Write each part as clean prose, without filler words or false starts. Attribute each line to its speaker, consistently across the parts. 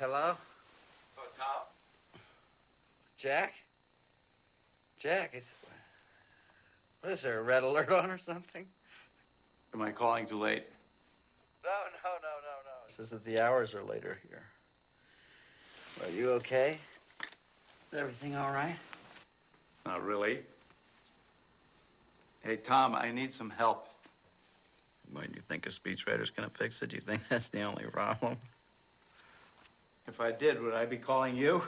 Speaker 1: Hello?
Speaker 2: Oh, Tom?
Speaker 1: Jack? Jack, what is there, a red alert on or something?
Speaker 2: Am I calling too late?
Speaker 1: No. It says that the hours are later here. Are you okay? Is everything all right?
Speaker 2: Not really. Hey, Tom, I need some help.
Speaker 1: Why, do you think a speechwriter's gonna fix it? Do you think that's the only problem?
Speaker 2: If I did, would I be calling you?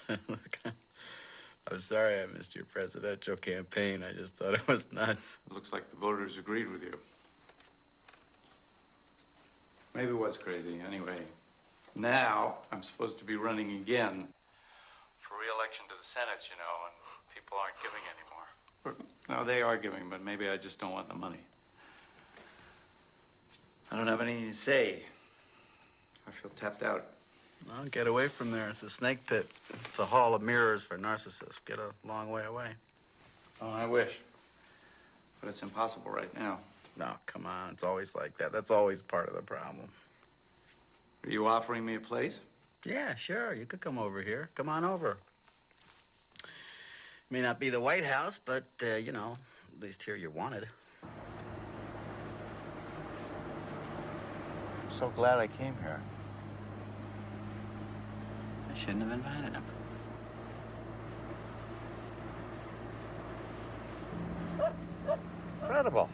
Speaker 1: Look, I'm sorry I missed your presidential campaign. I just thought it was nuts.
Speaker 2: It looks like the voters agreed with you. Maybe it was crazy. Anyway, now I'm supposed to be running again for re-election to the Senate, you know, and people aren't giving anymore. No, they are giving, but maybe I just don't want the money. I don't have anything to say. I feel tapped out.
Speaker 1: Well, get away from there. It's a snake pit. It's a hall of mirrors for narcissists. Get a long way away.
Speaker 2: Oh, I wish. But it's impossible right now.
Speaker 1: No, come on. It's always like that. That's always part of the problem.
Speaker 2: Are you offering me a place?
Speaker 1: Yeah, sure. You could come over here. Come on over. May not be the White House, but, you know, at least here you're wanted.
Speaker 2: I'm so glad I came here.
Speaker 1: I shouldn't have invited him.
Speaker 2: Incredible.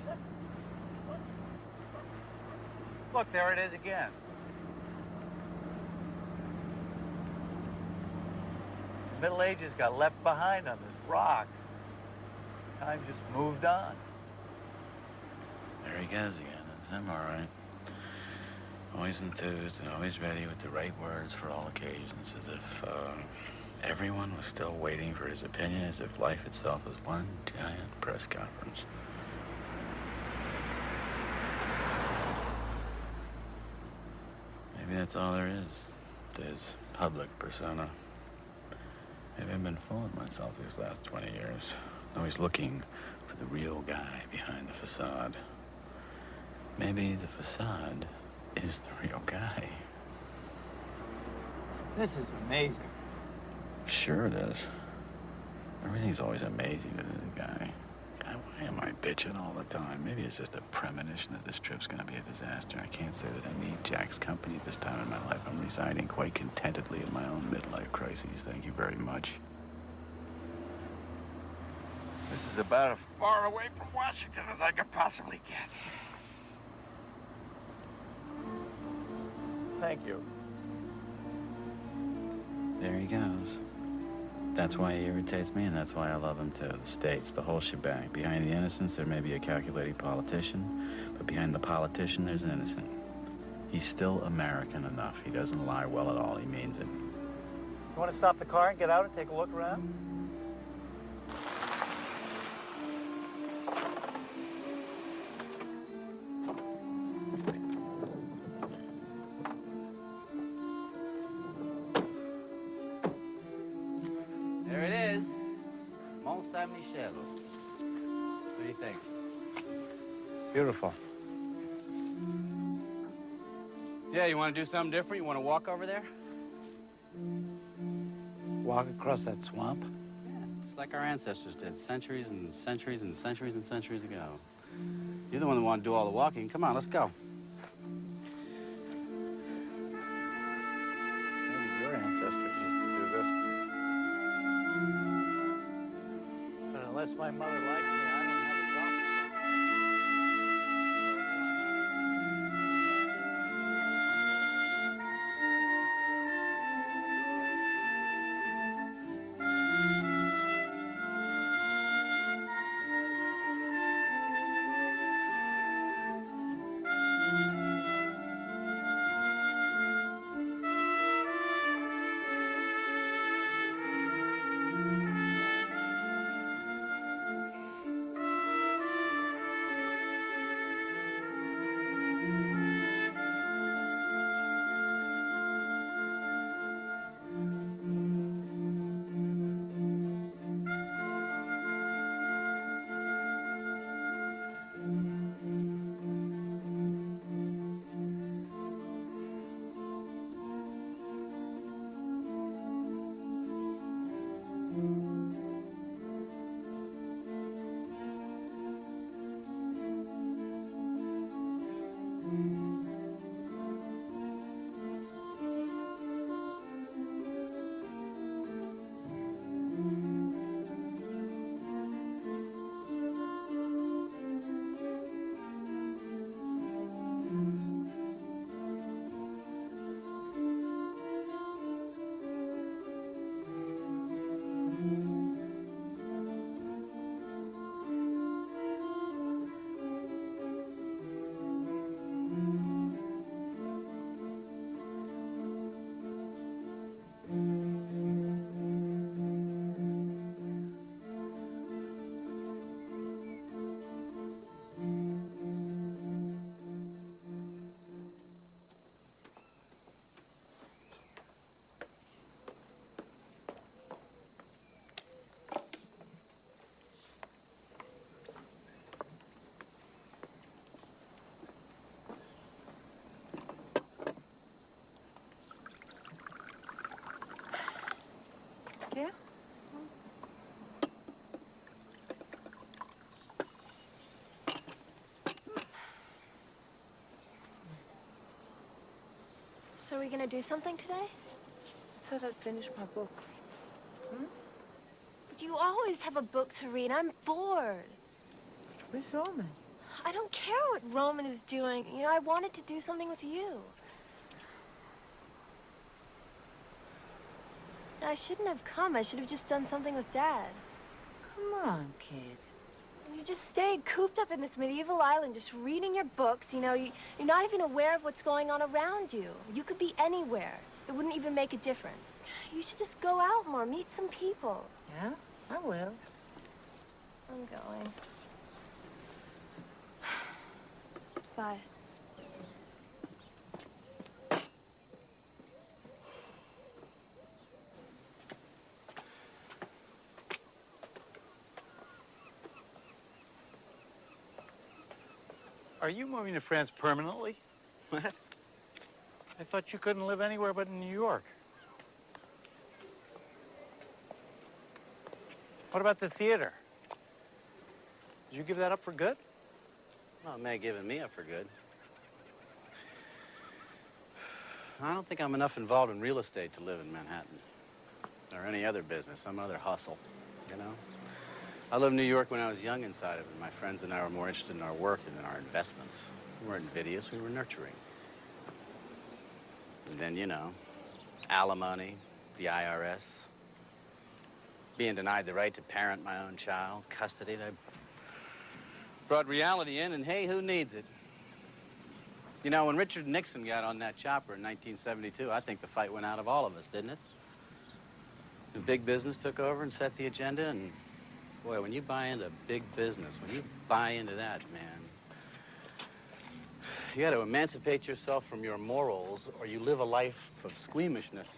Speaker 2: Look, there it is again. The Middle Ages got left behind on this rock. Time just moved on.
Speaker 1: There he goes again. That's him, all right. Always enthused and always ready with the right words for all occasions, as if everyone was still waiting for his opinion, as if life itself was one giant press conference. Maybe that's all there is to his public persona. Maybe I've been fooling myself these last 20 years. Always looking for the real guy behind the facade. Maybe the facade is the real guy.
Speaker 2: This is amazing.
Speaker 1: Sure it is. Everything's always amazing to the guy. God, why am I bitching all the time? Maybe it's just a premonition that this trip's gonna be a disaster. I can't say that I need Jack's company at this time in my life. I'm residing quite contentedly in my own midlife crises. Thank you very much.
Speaker 2: This is about as far away from Washington as I could possibly get. Thank you.
Speaker 1: There he goes. That's why he irritates me, and that's why I love him too. The states, the whole shebang. Behind the innocence, there may be a calculating politician, but behind the politician, there's an innocent. He's still American enough. He doesn't lie well at all. He means it.
Speaker 2: You want to stop the car and get out and take a look around?
Speaker 1: There it is. Mont-Saint-Michel'e. What do you think?
Speaker 2: Beautiful.
Speaker 1: Yeah, you want to do something different? You want to walk over there?
Speaker 2: Walk across that swamp?
Speaker 1: Yeah, just like our ancestors did centuries and centuries and centuries and centuries ago. You're the one that wanted to do all the walking. Come on, let's go.
Speaker 2: Maybe your ancestors used to do this. But unless my mother likes me, I don't have a
Speaker 3: Yeah?
Speaker 4: So are we gonna do something today?
Speaker 3: I thought I'd finish my book.
Speaker 4: But you always have a book to read. I'm bored.
Speaker 3: Where's Roman?
Speaker 4: I don't care what Roman is doing. You know, I wanted to do something with you. I shouldn't have come. I should have just done something with Dad.
Speaker 3: Come on, kid.
Speaker 4: You just stayed cooped up in this medieval island, just reading your books. You know, you're not even aware of what's going on around you. You could be anywhere. It wouldn't even make a difference. You should just go out more, meet some people.
Speaker 3: Yeah, I will.
Speaker 4: I'm going. Bye.
Speaker 2: Are you moving to France permanently?
Speaker 1: What?
Speaker 2: I thought you couldn't live anywhere but in New York. What about the theater? Did you give that up for good?
Speaker 5: Well, it may have given me up for good. I don't think I'm enough involved in real estate to live in Manhattan. Or any other business, some other hustle, you know? I lived in New York when I was young inside of it. My friends and I were more interested in our work than in our investments. We weren't invidious, we were nurturing. And then, you know, alimony, the IRS, being denied the right to parent my own child, custody. They brought reality in, and hey, who needs it? You know, when Richard Nixon got on that chopper in 1972, I think the fight went out of all of us, didn't it? The big business took over and set the agenda, and boy, when you buy into big business, when you buy into that, man, you got to emancipate yourself from your morals, or you live a life of squeamishness.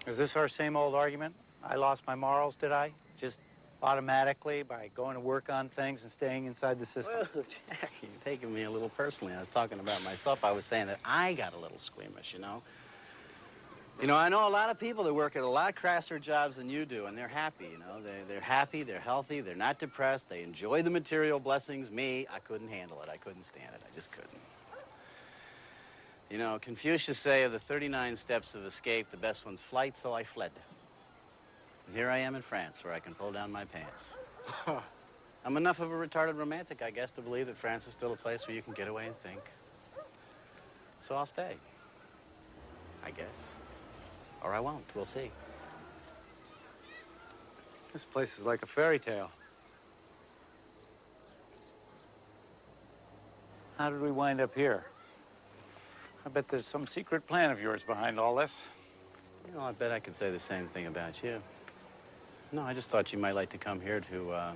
Speaker 2: Is this our same old argument? I lost my morals, did I? Just automatically by going to work on things and staying inside the system?
Speaker 5: Well, Jack, you're taking me a little personally. I was talking about myself. I was saying that I got a little squeamish, you know? You know, I know a lot of people that work at a lot crasser jobs than you do, and they're happy, you know? They're happy, they're healthy, they're not depressed, they enjoy the material blessings. Me, I couldn't handle it. I couldn't stand it. I just couldn't. You know, Confucius say of the 39 steps of escape, the best one's flight, so I fled. And here I am in France, where I can pull down my pants. I'm enough of a retarded romantic, I guess, to believe that France is still a place where you can get away and think. So I'll stay. I guess. Or I won't. We'll see.
Speaker 2: This place is like a fairy tale. How did we wind up here? I bet there's some secret plan of yours behind all this.
Speaker 5: You know, I bet I could say the same thing about you. No, I just thought you might like to come here to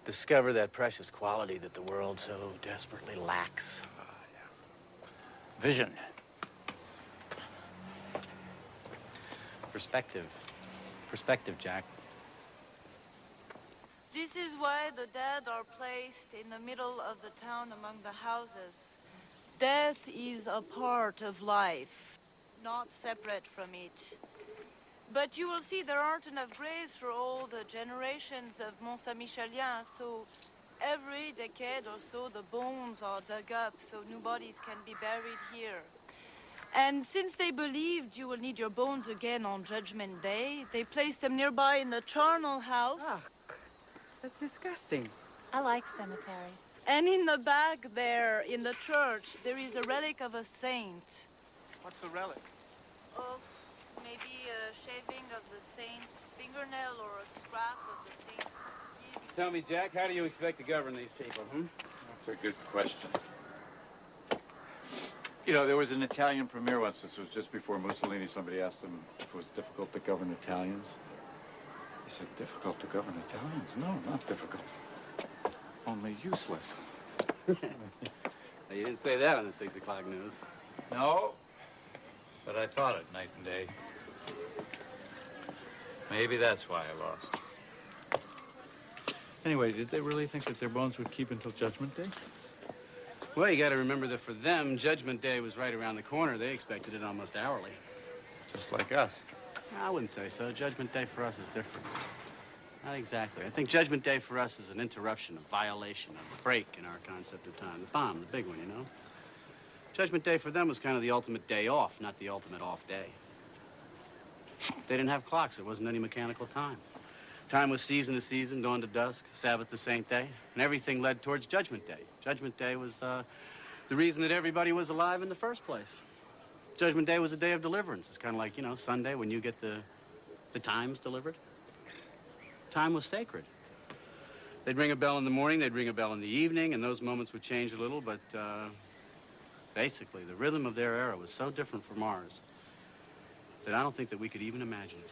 Speaker 5: discover that precious quality that the world so desperately lacks.
Speaker 2: Yeah. Vision.
Speaker 5: Perspective. Perspective, Jack.
Speaker 6: This is why the dead are placed in the middle of the town among the houses. Death is a part of life, not separate from it. But you will see there aren't enough graves for all the generations of Mont-Saint-Michel'ians, so Every decade or so, the bones are dug up so new bodies can be buried here. And since they believed you will need your bones again on Judgment Day, they placed them nearby in the charnel house.
Speaker 5: Oh, that's disgusting.
Speaker 3: I like cemeteries.
Speaker 6: And in the back there, in the church, there is a relic of a saint.
Speaker 5: What's a relic?
Speaker 6: Oh, maybe a shaving of the saint's fingernail or a scrap of the saint's gift.
Speaker 5: Tell me, Jack, how do you expect to govern these people,
Speaker 2: That's a good question. You know, there was an Italian premier once, this was just before Mussolini, somebody asked him if it was difficult to govern Italians. He said, difficult to govern Italians? No, not difficult. Only useless.
Speaker 5: You didn't say that on the 6 o'clock news.
Speaker 2: No, but I thought it night and day. Maybe that's why I lost. Anyway, did they really think that their bones would keep until Judgment Day?
Speaker 5: Well, you got to remember that for them, Judgment Day was right around the corner. They expected it almost hourly.
Speaker 2: Just like us.
Speaker 5: I wouldn't say so. Judgment Day for us is different. Not exactly. I think Judgment Day for us is an interruption, a violation, a break in our concept of time. The bomb, the big one, you know? Judgment Day for them was kind of the ultimate day off, not the ultimate off day. They didn't have clocks. There wasn't any mechanical time. Time was season to season, dawn to dusk, Sabbath to Saint Day, and everything led towards Judgment Day. Judgment Day was the reason that everybody was alive in the first place. Judgment Day was a day of deliverance. It's kind of like, you know, Sunday when you get the Times delivered. Time was sacred. They'd ring a bell in the morning, they'd ring a bell in the evening, and those moments would change a little, but basically, the rhythm of their era was so different from ours that I don't think that we could even imagine it.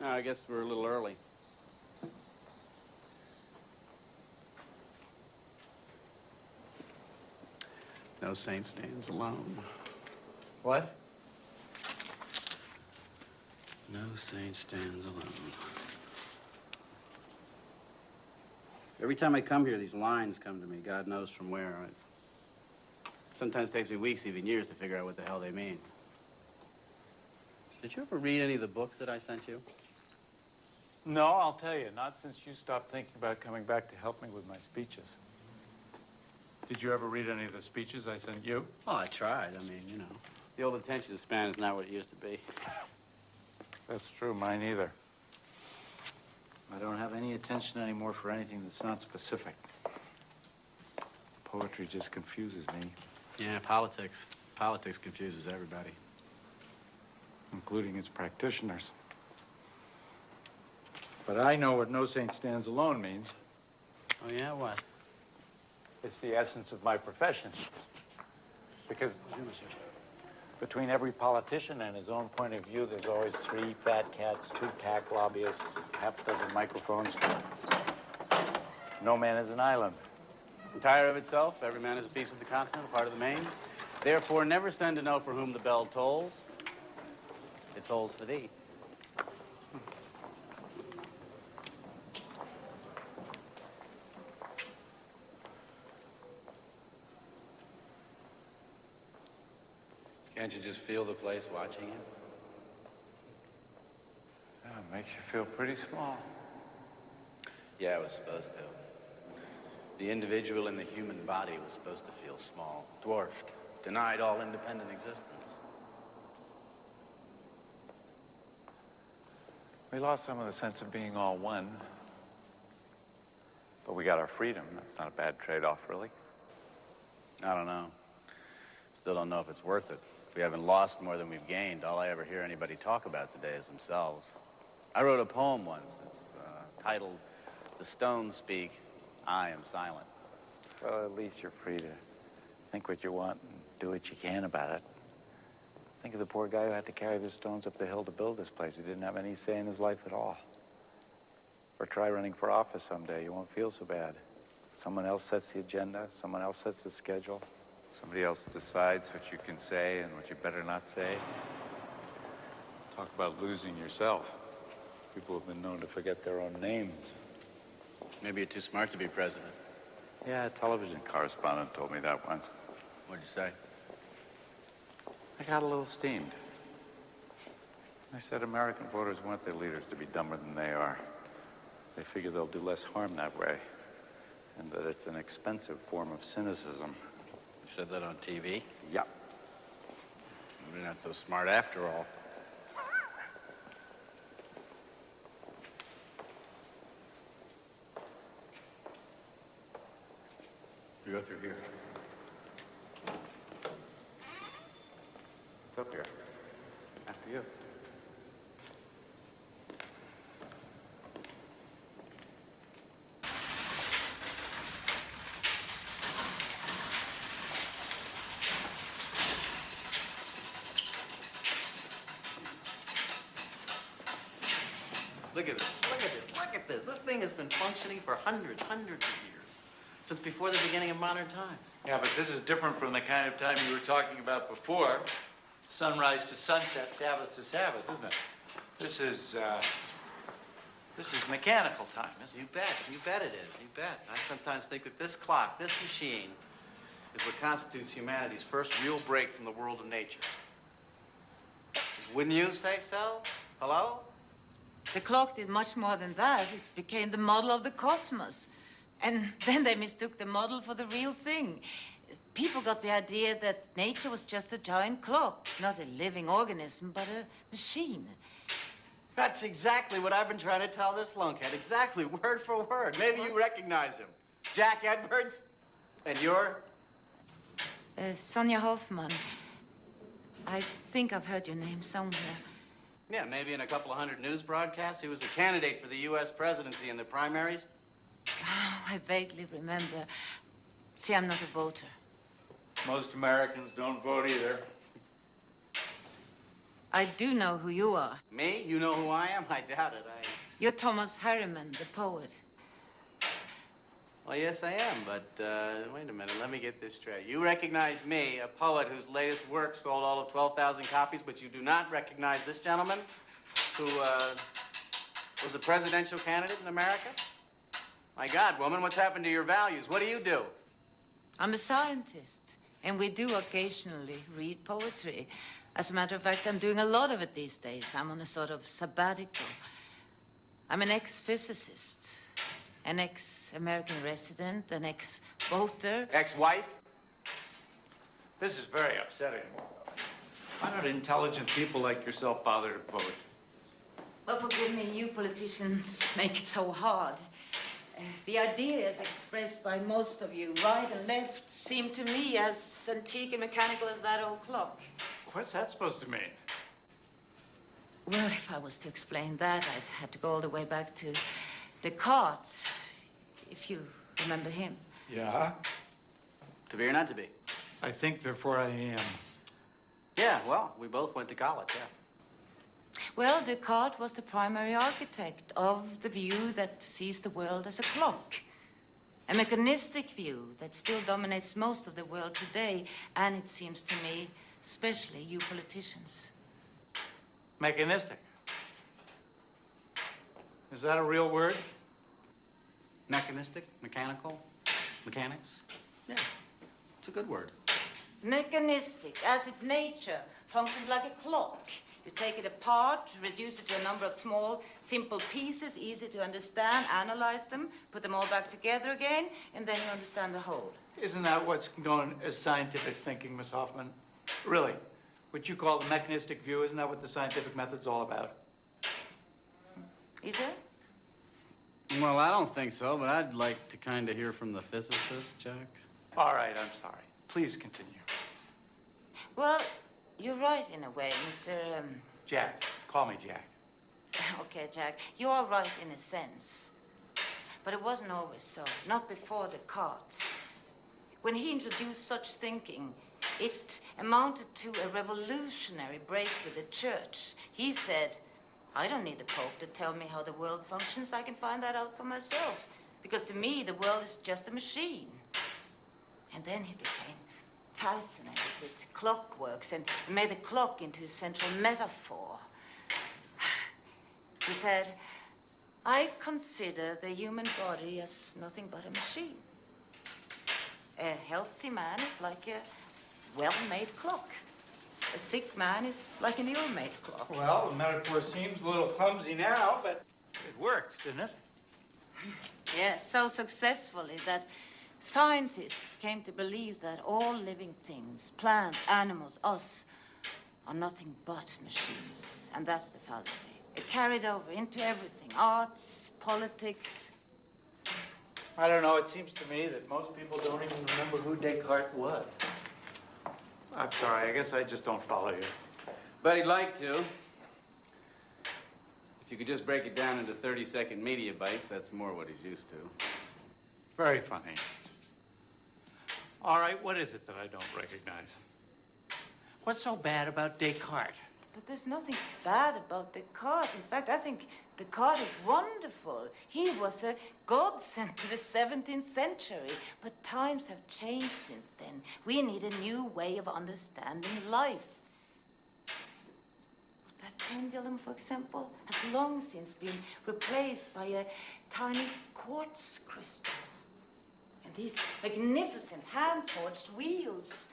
Speaker 5: No, I guess we're a little early. No saint stands alone.
Speaker 2: What?
Speaker 5: No saint stands alone. Every time I come here, these lines come to me, God knows from where. It sometimes takes me weeks, even years, to figure out what the hell they mean. Did you ever read any of the books that I sent you?
Speaker 2: No, I'll tell you, not since you stopped thinking about coming back to help me with my speeches. Did you ever read any of the speeches I sent you?
Speaker 5: Oh, I tried. I mean, you know. The old attention span is not what it used to be.
Speaker 2: That's true, mine either. I don't have any attention anymore for anything that's not specific. Poetry just confuses me.
Speaker 5: Yeah, politics. Politics confuses everybody.
Speaker 2: Including its practitioners. But I know what no saint stands alone means.
Speaker 5: Oh, yeah? What?
Speaker 2: It's the essence of my profession. Because between every politician and his own point of view, there's always 3 fat cats, 2 CAC lobbyists, half a dozen microphones. No man is an island.
Speaker 5: Entire of itself, every man is a piece of the continent, a part of the main. Therefore, never send to know for whom the bell tolls. It tolls for thee. Can't you just feel the place watching you?
Speaker 2: Yeah, it makes you feel pretty small.
Speaker 5: Yeah, it was supposed to. The individual in the human body was supposed to feel small, dwarfed, denied all independent existence.
Speaker 2: We lost some of the sense of being all one. But we got our freedom. That's not a bad trade-off, really.
Speaker 5: I don't know. Still don't know if it's worth it. If we haven't lost more than we've gained, all I ever hear anybody talk about today is themselves. I wrote a poem once. It's titled, "The Stones Speak, I Am Silent."
Speaker 2: Well, at least you're free to think what you want and do what you can about it. Think of the poor guy who had to carry the stones up the hill to build this place. He didn't have any say in his life at all. Or try running for office someday. You won't feel so bad. Someone else sets the agenda. Someone else sets the schedule. Somebody else decides what you can say and what you better not say. Talk about losing yourself. People have been known to forget their own names.
Speaker 5: Maybe you're too smart to be president.
Speaker 2: Yeah, a television correspondent told me that once.
Speaker 5: What'd you say?
Speaker 2: I got a little steamed. I said American voters want their leaders to be dumber than they are. They figure they'll do less harm that way, and that it's an expensive form of cynicism.
Speaker 5: You said that on TV?
Speaker 2: Yep.
Speaker 5: You're not so smart after all. You go through here.
Speaker 2: It's up here.
Speaker 5: After you.
Speaker 7: Look at this, look at this, look at this. This thing has been functioning for hundreds of years. Since before the beginning of modern times.
Speaker 2: Yeah, but this is different from the kind of time you were talking about before. Sunrise to sunset, Sabbath to Sabbath, isn't it? This is mechanical time, isn't it?
Speaker 7: You bet it is, you bet. I sometimes think that this clock, this machine, is what constitutes humanity's first real break from the world of nature. Wouldn't you say so? Hello?
Speaker 3: The clock did much more than that. It became the model of the cosmos. And then they mistook the model for the real thing. People got the idea that nature was just a giant clock, not a living organism, but a machine.
Speaker 7: That's exactly what I've been trying to tell this lunkhead. Exactly, word for word. Maybe you recognize him. Jack Edwards? And you're?
Speaker 3: Sonia Hoffman. I think I've heard your name somewhere.
Speaker 7: Yeah, maybe in a couple of hundred news broadcasts. He was a candidate for the U.S. presidency in the primaries.
Speaker 3: Oh, I vaguely remember. See, I'm not a voter.
Speaker 2: Most Americans don't vote either.
Speaker 3: I do know who you are.
Speaker 7: Me? You know who I am? I doubt it.
Speaker 3: You're Thomas Harriman, the poet.
Speaker 7: Well, yes, I am, but wait a minute. Let me get this straight. You recognize me, a poet whose latest work sold all of 12,000 copies, but you do not recognize this gentleman who was a presidential candidate in America? My God, woman, what's happened to your values? What do you do?
Speaker 3: I'm a scientist, and we do occasionally read poetry. As a matter of fact, I'm doing a lot of it these days. I'm on a sort of sabbatical. I'm an ex-physicist, an ex-American resident, an ex-voter.
Speaker 2: Ex-wife? This is very upsetting. Why don't intelligent people like yourself bother to vote?
Speaker 3: Well, forgive me, you politicians make it so hard. The ideas expressed by most of you, right and left, seem to me as antique and mechanical as that old clock.
Speaker 2: What's that supposed to mean?
Speaker 3: Well, if I was to explain that, I'd have to go all the way back to Descartes, if you remember him.
Speaker 2: Yeah?
Speaker 7: To be or not to be?
Speaker 2: I think, therefore I am.
Speaker 7: Yeah, well, we both went to college, yeah.
Speaker 3: Well, Descartes was the primary architect of the view that sees the world as a clock. A mechanistic view that still dominates most of the world today, and it seems to me, especially you politicians.
Speaker 2: Mechanistic. Is that a real word?
Speaker 7: Mechanistic, mechanical, mechanics? Yeah, it's a good word.
Speaker 3: Mechanistic, as if nature functioned like a clock. You take it apart, reduce it to a number of small, simple pieces, easy to understand, analyze them, put them all back together again, and then you understand the whole.
Speaker 2: Isn't that what's known as scientific thinking, Miss Hoffman? Really? What you call the mechanistic view, isn't that what the scientific method's all about?
Speaker 3: Is it?
Speaker 5: Well, I don't think so, but I'd like to kind of hear from the physicist, Jack.
Speaker 2: All right, I'm sorry. Please continue.
Speaker 3: Well, you're right in a way, Mr.
Speaker 2: Jack. Call me Jack.
Speaker 3: Okay, Jack, you are right in a sense. But it wasn't always so, not before Descartes. When he introduced such thinking, it amounted to a revolutionary break with the church. He said, I don't need the Pope to tell me how the world functions. I can find that out for myself. Because to me, the world is just a machine. And then he became fascinated with clockworks and made the clock into a central metaphor. He said, I consider the human body as nothing but a machine. A healthy man is like a well-made clock. A sick man is like an ill-made clock.
Speaker 2: Well, the metaphor seems a little clumsy now, but it worked, didn't it?
Speaker 3: Yes, so successfully that scientists came to believe that all living things, plants, animals, us, are nothing but machines. And that's the fallacy. It carried over into everything, arts, politics.
Speaker 2: I don't know, it seems to me that most people don't even remember who Descartes was. I'm sorry, I guess I just don't follow you.
Speaker 5: But he'd like to. If you could just break it down into 30-second media bites, that's more what he's used to.
Speaker 2: Very funny. All right, what is it that I don't recognize? What's so bad about Descartes?
Speaker 3: But there's nothing bad about Descartes. In fact, I think Descartes is wonderful. He was a godsend to the 17th century. But times have changed since then. We need a new way of understanding life. That pendulum, for example, has long since been replaced by a tiny quartz crystal. And these magnificent hand-forged wheels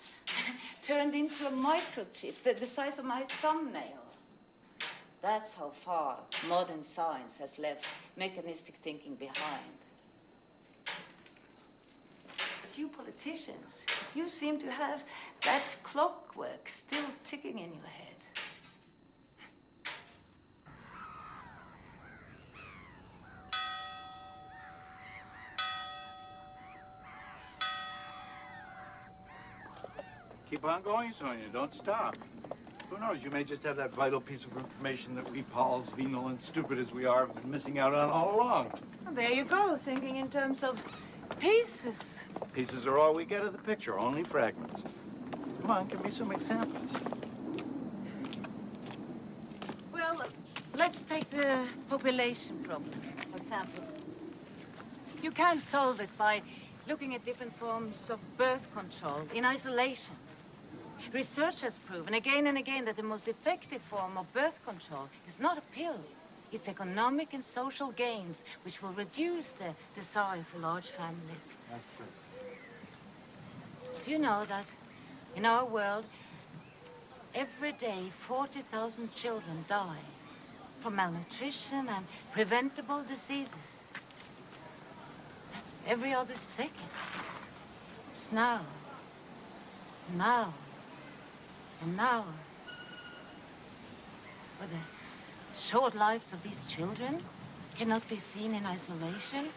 Speaker 3: turned into a microchip the size of my thumbnail. That's how far modern science has left mechanistic thinking behind. But you politicians, you seem to have that clockwork still ticking in your head.
Speaker 2: Keep on going, Sonia. Don't stop. Who knows? You may just have that vital piece of information that we Pauls, venal and stupid as we are, have been missing out on all along.
Speaker 3: Well, there you go, thinking in terms of pieces.
Speaker 2: Pieces are all we get of the picture, only fragments. Come on, give me some examples.
Speaker 3: Well, let's take the population problem, for example. You can't solve it by looking at different forms of birth control in isolation. Research has proven again and again that the most effective form of birth control is not a pill. It's economic and social gains which will reduce the desire for large families.
Speaker 2: That's true.
Speaker 3: Do you know that in our world, every day 40,000 children die from malnutrition and preventable diseases? That's every other second. It's now, now, and now. But the short lives of these children cannot be seen in isolation.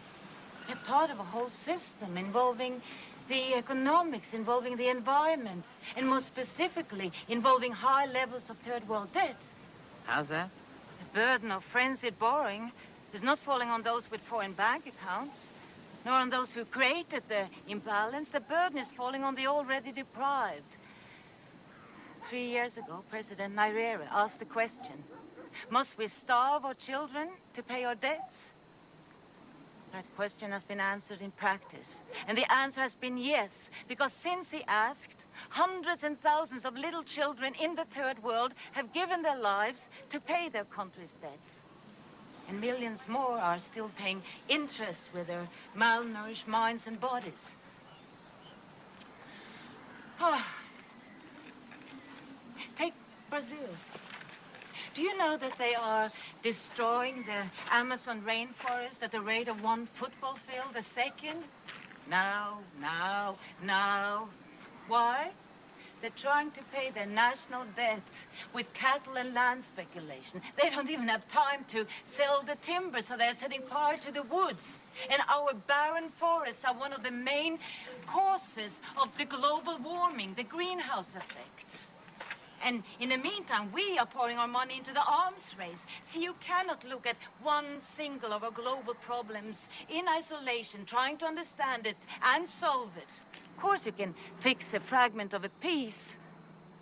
Speaker 3: They're part of a whole system involving the economics, involving the environment, and more specifically, involving high levels of third world debt.
Speaker 5: How's that?
Speaker 3: The burden of frenzied borrowing is not falling on those with foreign bank accounts, nor on those who created the imbalance. The burden is falling on the already deprived. 3 years ago, President Nyerere asked the question, must we starve our children to pay our debts? That question has been answered in practice. And the answer has been yes, because since he asked, hundreds and thousands of little children in the third world have given their lives to pay their country's debts. And millions more are still paying interest with their malnourished minds and bodies. Take Brazil. Do you know that they are destroying the Amazon rainforest at the rate of 1 football field a second? Now. Why? They're trying to pay their national debt with cattle and land speculation. They don't even have time to sell the timber, so they're setting fire to the woods. And our barren forests are one of the main causes of the global warming, the greenhouse effect. And in the meantime, we are pouring our money into the arms race. See, you cannot look at one single of our global problems in isolation, trying to understand it and solve it. Of course, you can fix a fragment of a piece,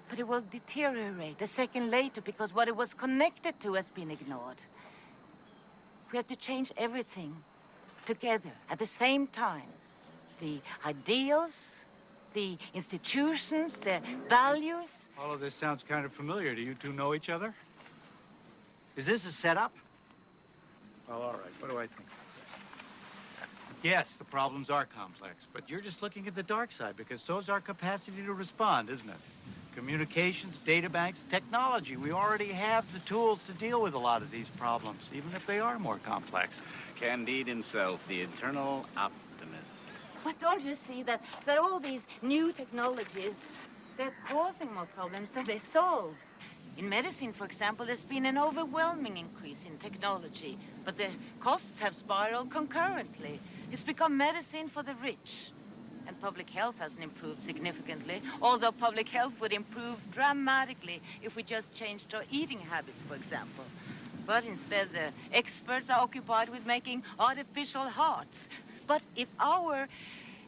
Speaker 3: but it will deteriorate a second later because what it was connected to has been ignored. We have to change everything together at the same time. The ideals, the institutions, the values.
Speaker 2: All of this sounds kind of familiar. Do you two know each other? Is this a setup? Well, all right. What do I think of this? Yes, the problems are complex, but you're just looking at the dark side because so's our capacity to respond, isn't it? Communications, data banks, technology. We already have the tools to deal with a lot of these problems, even if they are more complex.
Speaker 5: Candide himself, the eternal optimist.
Speaker 3: But don't you see that all these new technologies, they're causing more problems than they solve? In medicine, for example, there's been an overwhelming increase in technology, but the costs have spiraled concurrently. It's become medicine for the rich. And public health hasn't improved significantly, although public health would improve dramatically if we just changed our eating habits, for example. But instead, the experts are occupied with making artificial hearts. But if our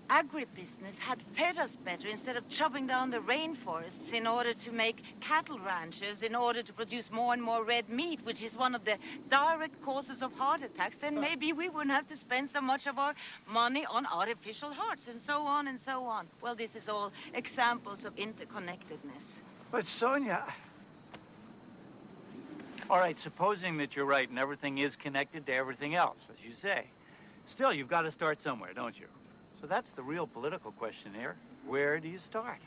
Speaker 3: agribusiness had fed us better instead of chopping down the rainforests in order to make cattle ranches, in order to produce more and more red meat, which is one of the direct causes of heart attacks, then maybe we wouldn't have to spend so much of our money on artificial hearts, and so on and so on. Well, this is all examples of interconnectedness.
Speaker 2: But Sonia... All right, supposing that you're right and everything is connected to everything else, as you say. Still, you've got to start somewhere, don't you? So that's the real political question here. Where do you start?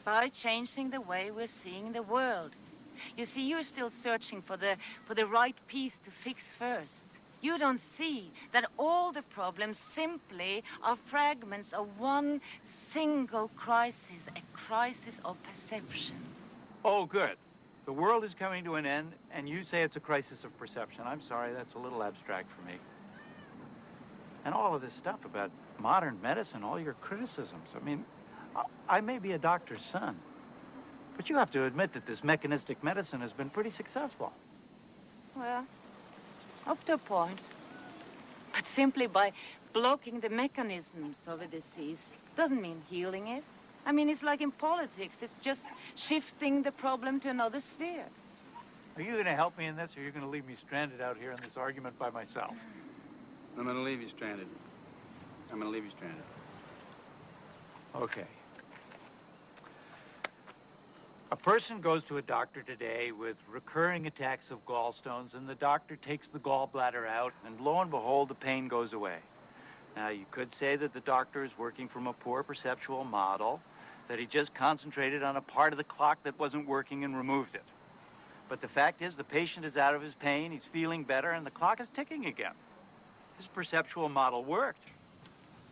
Speaker 3: By changing the way we're seeing the world. You see, you're still searching for the right piece to fix first. You don't see that all the problems simply are fragments of one single crisis, a crisis of perception.
Speaker 2: Oh, good. The world is coming to an end, and you say it's a crisis of perception. I'm sorry, that's a little abstract for me. And all of this stuff about modern medicine, all your criticisms. I mean, I may be a doctor's son, but you have to admit that this mechanistic medicine has been pretty successful.
Speaker 3: Well, up to a point. But simply by blocking the mechanisms of a disease doesn't mean healing it. I mean, it's like in politics. It's just shifting the problem to another sphere.
Speaker 2: Are you going to help me in this, or are you going to leave me stranded out here in this argument by myself?
Speaker 5: I'm going to leave you stranded. I'm going to leave you stranded.
Speaker 2: Okay. A person goes to a doctor today with recurring attacks of gallstones, and the doctor takes the gallbladder out, and lo and behold, the pain goes away. Now, you could say that the doctor is working from a poor perceptual model, that he just concentrated on a part of the clock that wasn't working and removed it. But the fact is, the patient is out of his pain, he's feeling better, and the clock is ticking again. His perceptual model worked.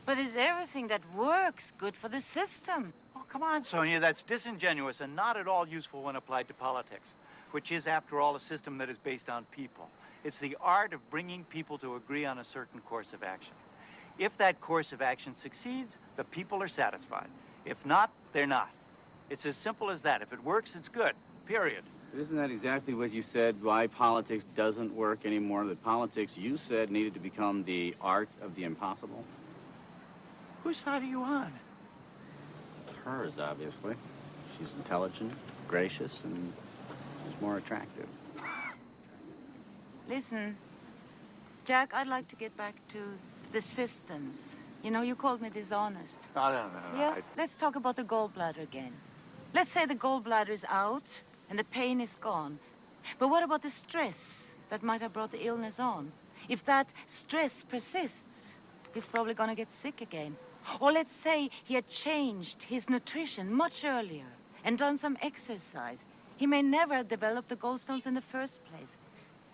Speaker 3: But is everything that works good for the system?
Speaker 2: Oh, come on, Sonia, that's disingenuous and not at all useful when applied to politics, which is, after all, a system that is based on people. It's the art of bringing people to agree on a certain course of action. If that course of action succeeds, the people are satisfied. If not, they're not. It's as simple as that. If it works, it's good, period.
Speaker 5: But isn't that exactly what you said, why politics doesn't work anymore? That politics, you said, needed to become the art of the impossible?
Speaker 2: Whose side are you on?
Speaker 5: Hers, obviously. She's intelligent, gracious, and she's more attractive.
Speaker 3: Listen, Jack, I'd like to get back to the systems. You know, you called me dishonest.
Speaker 2: No.
Speaker 3: Yeah? Let's talk about the gallbladder again. Let's say the gallbladder is out and the pain is gone. But what about the stress that might have brought the illness on? If that stress persists, he's probably gonna get sick again. Or let's say he had changed his nutrition much earlier and done some exercise. He may never have developed the gallstones in the first place.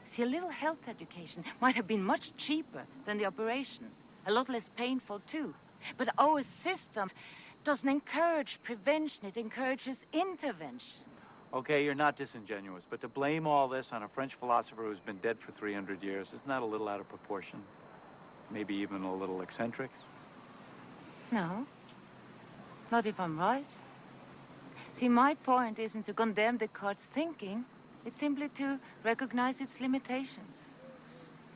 Speaker 3: See, a little health education might have been much cheaper than the operation. A lot less painful, too. But our system doesn't encourage prevention, it encourages intervention.
Speaker 2: Okay, you're not disingenuous, but to blame all this on a French philosopher who's been dead for 300 years, isn't that a little out of proportion? Maybe even a little eccentric?
Speaker 3: No, not if I'm right. See, my point isn't to condemn Descartes' thinking. It's simply to recognize its limitations.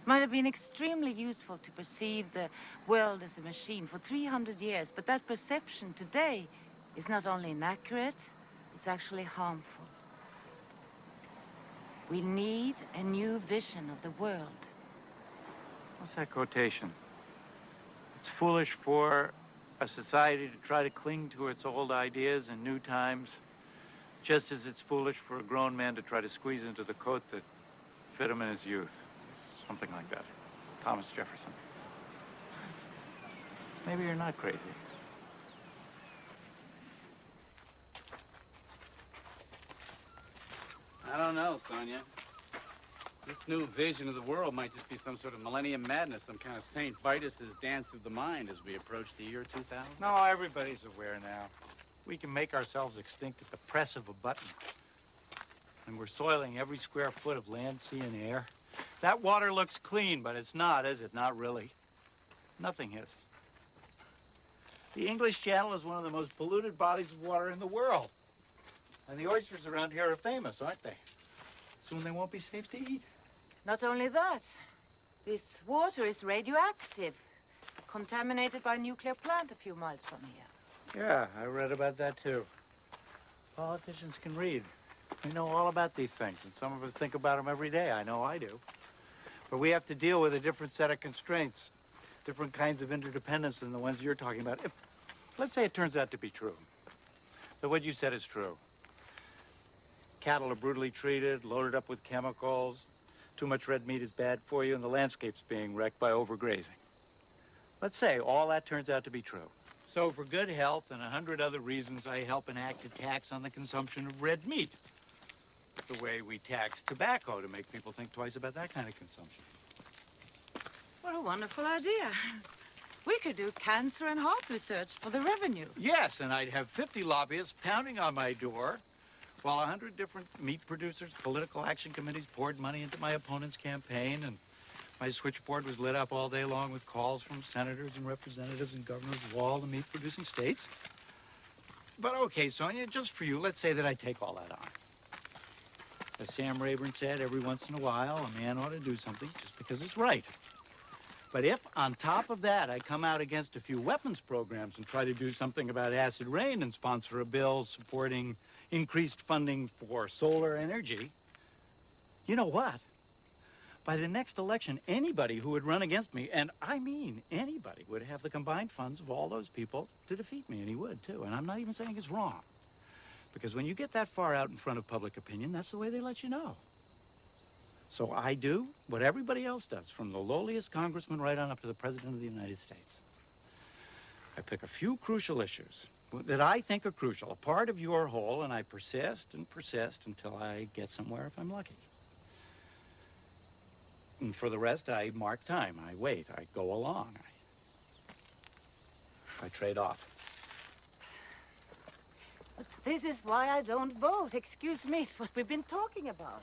Speaker 3: Might have been extremely useful to perceive the world as a machine for 300 years, but that perception today is not only inaccurate, it's actually harmful. We need a new vision of the world.
Speaker 2: What's that quotation? It's foolish for a society to try to cling to its old ideas in new times, just as it's foolish for a grown man to try to squeeze into the coat that fit him in his youth. Something like that. Thomas Jefferson. Maybe you're not crazy.
Speaker 5: I don't know, Sonia. This new vision of the world might just be some sort of millennium madness, some kind of St. Vitus's dance of the mind as we approach the year 2000.
Speaker 2: No, everybody's aware now. We can make ourselves extinct at the press of a button. And we're soiling every square foot of land, sea, and air. That water looks clean, but it's not, is it? Not really. Nothing is. The English Channel is one of the most polluted bodies of water in the world. And the oysters around here are famous, aren't they? Soon they won't be safe to eat.
Speaker 3: Not only that, this water is radioactive, contaminated by a nuclear plant a few miles from here.
Speaker 2: Yeah, I read about that too. Politicians can read. They know all about these things, and some of us think about them every day. I know I do. But we have to deal with a different set of constraints, different kinds of interdependence than the ones you're talking about. If, let's say it turns out to be true, that what you said is true. Cattle are brutally treated, loaded up with chemicals, too much red meat is bad for you, and the landscape's being wrecked by overgrazing. Let's say all that turns out to be true. So for good health and 100 other reasons, I help enact a tax on the consumption of red meat. The way we tax tobacco to make people think twice about that kind of consumption.
Speaker 3: What a wonderful idea. We could do cancer and heart research for the revenue.
Speaker 2: Yes, and I'd have 50 lobbyists pounding on my door while 100 different meat producers, political action committees poured money into my opponent's campaign, and my switchboard was lit up all day long with calls from senators and representatives and governors of all the meat-producing states. But okay, Sonia, just for you, let's say that I take all that on. As Sam Rayburn said, every once in a while, a man ought to do something just because it's right. But if, on top of that, I come out against a few weapons programs and try to do something about acid rain and sponsor a bill supporting increased funding for solar energy, you know what? By the next election, anybody who would run against me, and I mean anybody, would have the combined funds of all those people to defeat me, and he would, too. And I'm not even saying it's wrong. Because when you get that far out in front of public opinion, that's the way they let you know. So I do what everybody else does, from the lowliest congressman right on up to the President of the United States. I pick a few crucial issues that I think are crucial, a part of your whole, and I persist and persist until I get somewhere if I'm lucky. And for the rest, I mark time. I wait. I go along. I trade off.
Speaker 3: But this is why I don't vote. Excuse me, it's what we've been talking about.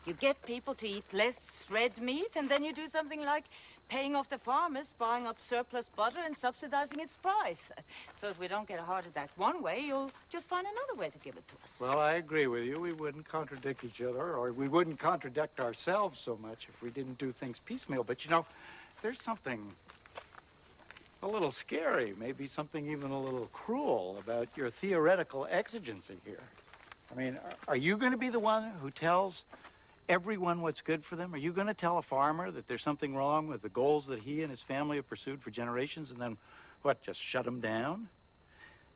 Speaker 3: You get people to eat less red meat, and then you do something like paying off the farmers, buying up surplus butter and subsidizing its price. So if we don't get a heart attack one way, you'll just find another way to give it to us.
Speaker 2: Well, I agree with you. We wouldn't contradict each other, or we wouldn't contradict ourselves so much if we didn't do things piecemeal. But, you know, there's something a little scary, maybe something even a little cruel about your theoretical exigency here. I mean, are you going to be the one who tells everyone what's good for them? Are you going to tell a farmer that there's something wrong with the goals that he and his family have pursued for generations and then, what, just shut them down?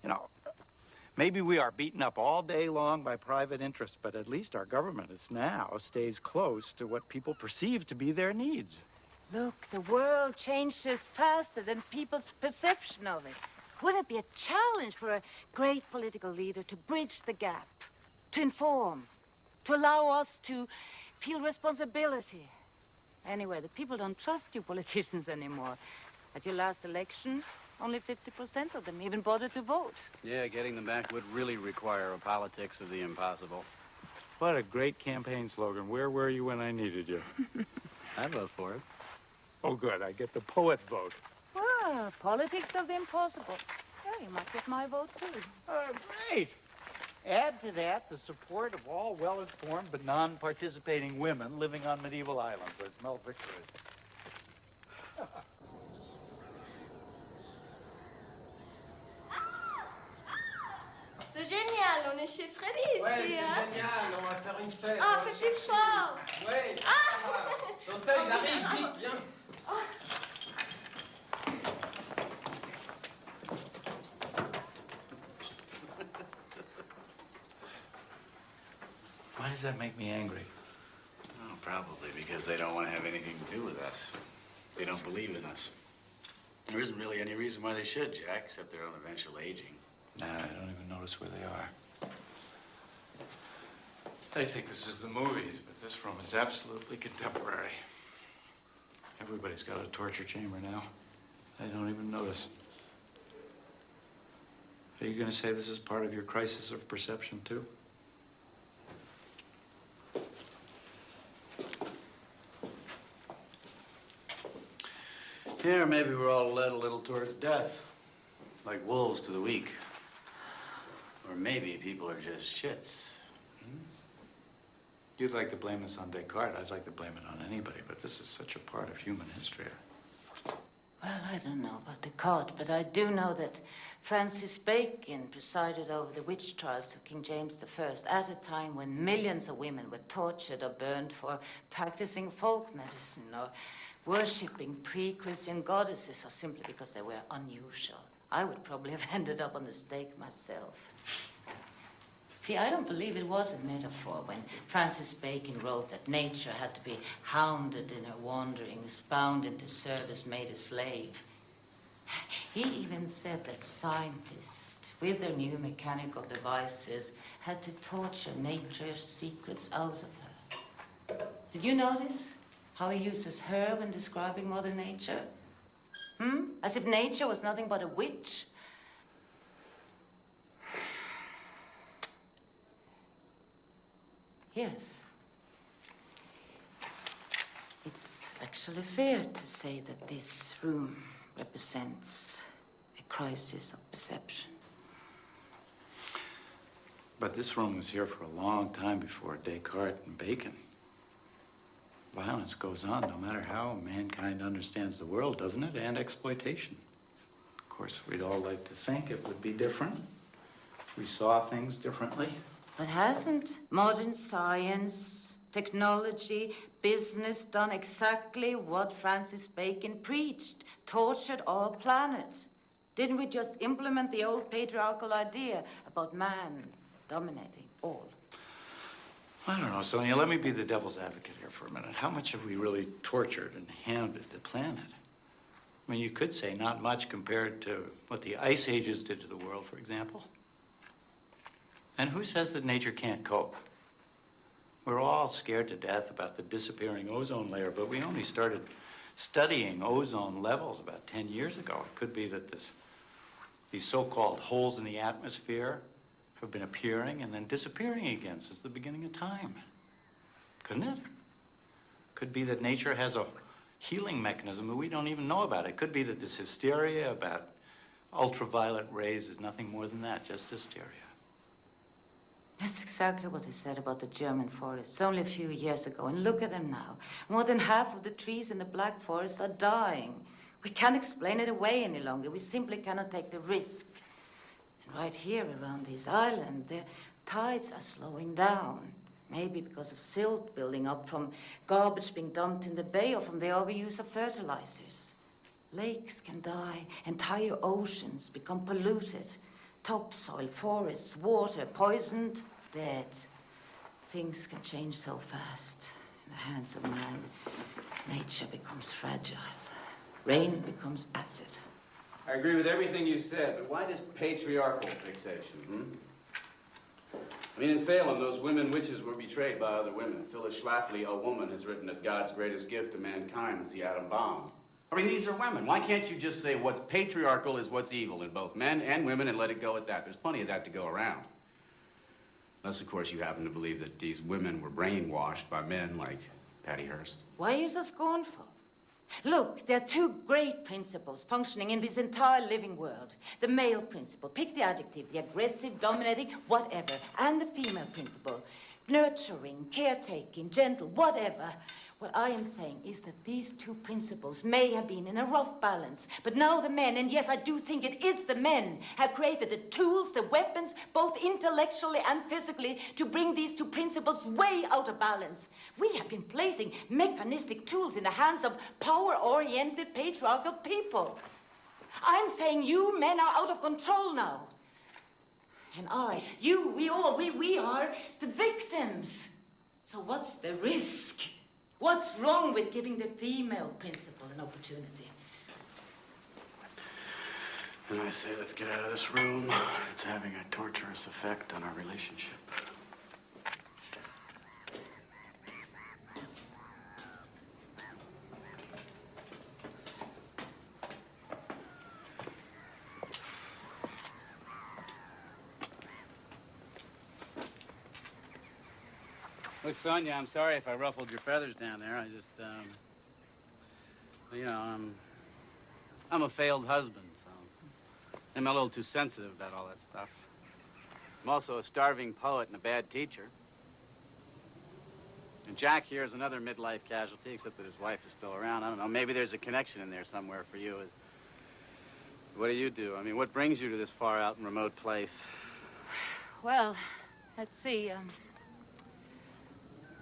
Speaker 2: You know, maybe we are beaten up all day long by private interests, but at least our government is now stays close to what people perceive to be their needs.
Speaker 3: Look, the world changes faster than people's perception of it. Wouldn't it be a challenge for a great political leader to bridge the gap, to inform, to allow us to feel responsibility? Anyway, the people don't trust you politicians anymore. At your last election, only 50% of them even bothered to vote.
Speaker 5: Yeah, getting them back would really require a politics of the impossible.
Speaker 2: What a great campaign slogan. Where were you when I needed you?
Speaker 5: I'd vote for it.
Speaker 2: Oh, good. I get the poet vote.
Speaker 3: Well, politics of the impossible. Yeah, you might get my vote, too.
Speaker 2: Great. Add to that the support of all well-informed but non-participating women living on medieval islands, as Mel Victor is.
Speaker 8: C'est génial, on est chez Freddy ici,
Speaker 7: Ouais, c'est
Speaker 8: hein?
Speaker 7: génial, on va faire une fête.
Speaker 8: Ah, fais plus fort!
Speaker 7: Ouais,
Speaker 8: Ah!
Speaker 7: Dans ça, il arrive, vite, viens.
Speaker 2: Why does that make me angry?
Speaker 5: Oh, probably because they don't want to have anything to do with us. They don't believe in us. There isn't really any reason why they should, Jack, except their own eventual aging.
Speaker 2: Nah, I don't even notice where they are. They think this is the movies, but this room is absolutely contemporary. Everybody's got a torture chamber now. They don't even notice. Are you going to say this is part of your crisis of perception, too?
Speaker 5: Here, maybe we're all led a little towards death, like wolves to the weak. Or maybe people are just shits.
Speaker 2: You'd like to blame this on Descartes. I'd like to blame it on anybody, but this is such a part of human history.
Speaker 3: Well, I don't know about Descartes, but I do know that Francis Bacon presided over the witch trials of King James I at a time when millions of women were tortured or burned for practicing folk medicine or worshipping pre-Christian goddesses or simply because they were unusual. I would probably have ended up on the stake myself. See, I don't believe it was a metaphor when Francis Bacon wrote that nature had to be hounded in her wanderings, bound into service, made a slave. He even said that scientists, with their new mechanical devices, had to torture nature's secrets out of her. Did you notice how he uses her when describing modern nature? As if nature was nothing but a witch. Yes. It's actually fair to say that this room represents a crisis of perception.
Speaker 2: But this room was here for a long time before Descartes and Bacon. Violence goes on no matter how mankind understands the world, doesn't it? And exploitation. Of course, we'd all like to think it would be different if we saw things differently.
Speaker 3: But hasn't modern science, technology, business done exactly what Francis Bacon preached? Tortured all planets. Didn't we just implement the old patriarchal idea about man dominating all?
Speaker 2: I don't know, Sonia. Let me be the devil's advocate here for a minute. How much have we really tortured and hounded the planet? I mean, you could say not much compared to what the ice ages did to the world, for example. And who says that nature can't cope? We're all scared to death about the disappearing ozone layer, but we only started studying ozone levels about 10 years ago. It could be that these so-called holes in the atmosphere have been appearing and then disappearing again since the beginning of time. Couldn't it? Could be that nature has a healing mechanism that we don't even know about. It could be that this hysteria about ultraviolet rays is nothing more than that, just hysteria.
Speaker 3: That's exactly what they said about the German forests only a few years ago. And look at them now. More than half of the trees in the Black Forest are dying. We can't explain it away any longer. We simply cannot take the risk. And right here around this island, the tides are slowing down. Maybe because of silt building up from garbage being dumped in the bay or from the overuse of fertilizers. Lakes can die. Entire oceans become polluted. Topsoil, forests, water, poisoned, dead. Things can change so fast. In the hands of man, nature becomes fragile. Rain becomes acid.
Speaker 9: I agree with everything you said, but why this patriarchal fixation, I mean, in Salem, those women witches were betrayed by other women. Phyllis Schlafly, a woman, has written that God's greatest gift to mankind is the atom bomb.
Speaker 5: I mean, these are women. Why can't you just say what's patriarchal is what's evil in both men and women and let it go at that? There's plenty of that to go around. Unless, of course, you happen to believe that these women were brainwashed by men like Patty Hearst.
Speaker 3: Why are you so scornful? Look, there are two great principles functioning in this entire living world. The male principle, pick the adjective, the aggressive, dominating, whatever, and the female principle, nurturing, caretaking, gentle, whatever. What I am saying is that these two principles may have been in a rough balance, but now the men, and yes, I do think it is the men, have created the tools, the weapons, both intellectually and physically, to bring these two principles way out of balance. We have been placing mechanistic tools in the hands of power-oriented patriarchal people. I'm saying you men are out of control now. And I, you, we all, we are the victims. So what's the risk? What's wrong with giving the female principle an opportunity?
Speaker 5: And I say, let's get out of this room. It's having a torturous effect on our relationship. Look, Sonia, I'm sorry if I ruffled your feathers down there. I just, you know, I'm a failed husband, so I'm a little too sensitive about all that stuff. I'm also a starving poet and a bad teacher. And Jack here is another midlife casualty, except that his wife is still around. I don't know, maybe there's a connection in there somewhere for you. What do? I mean, what brings you to this far out and remote place?
Speaker 3: Well, let's see.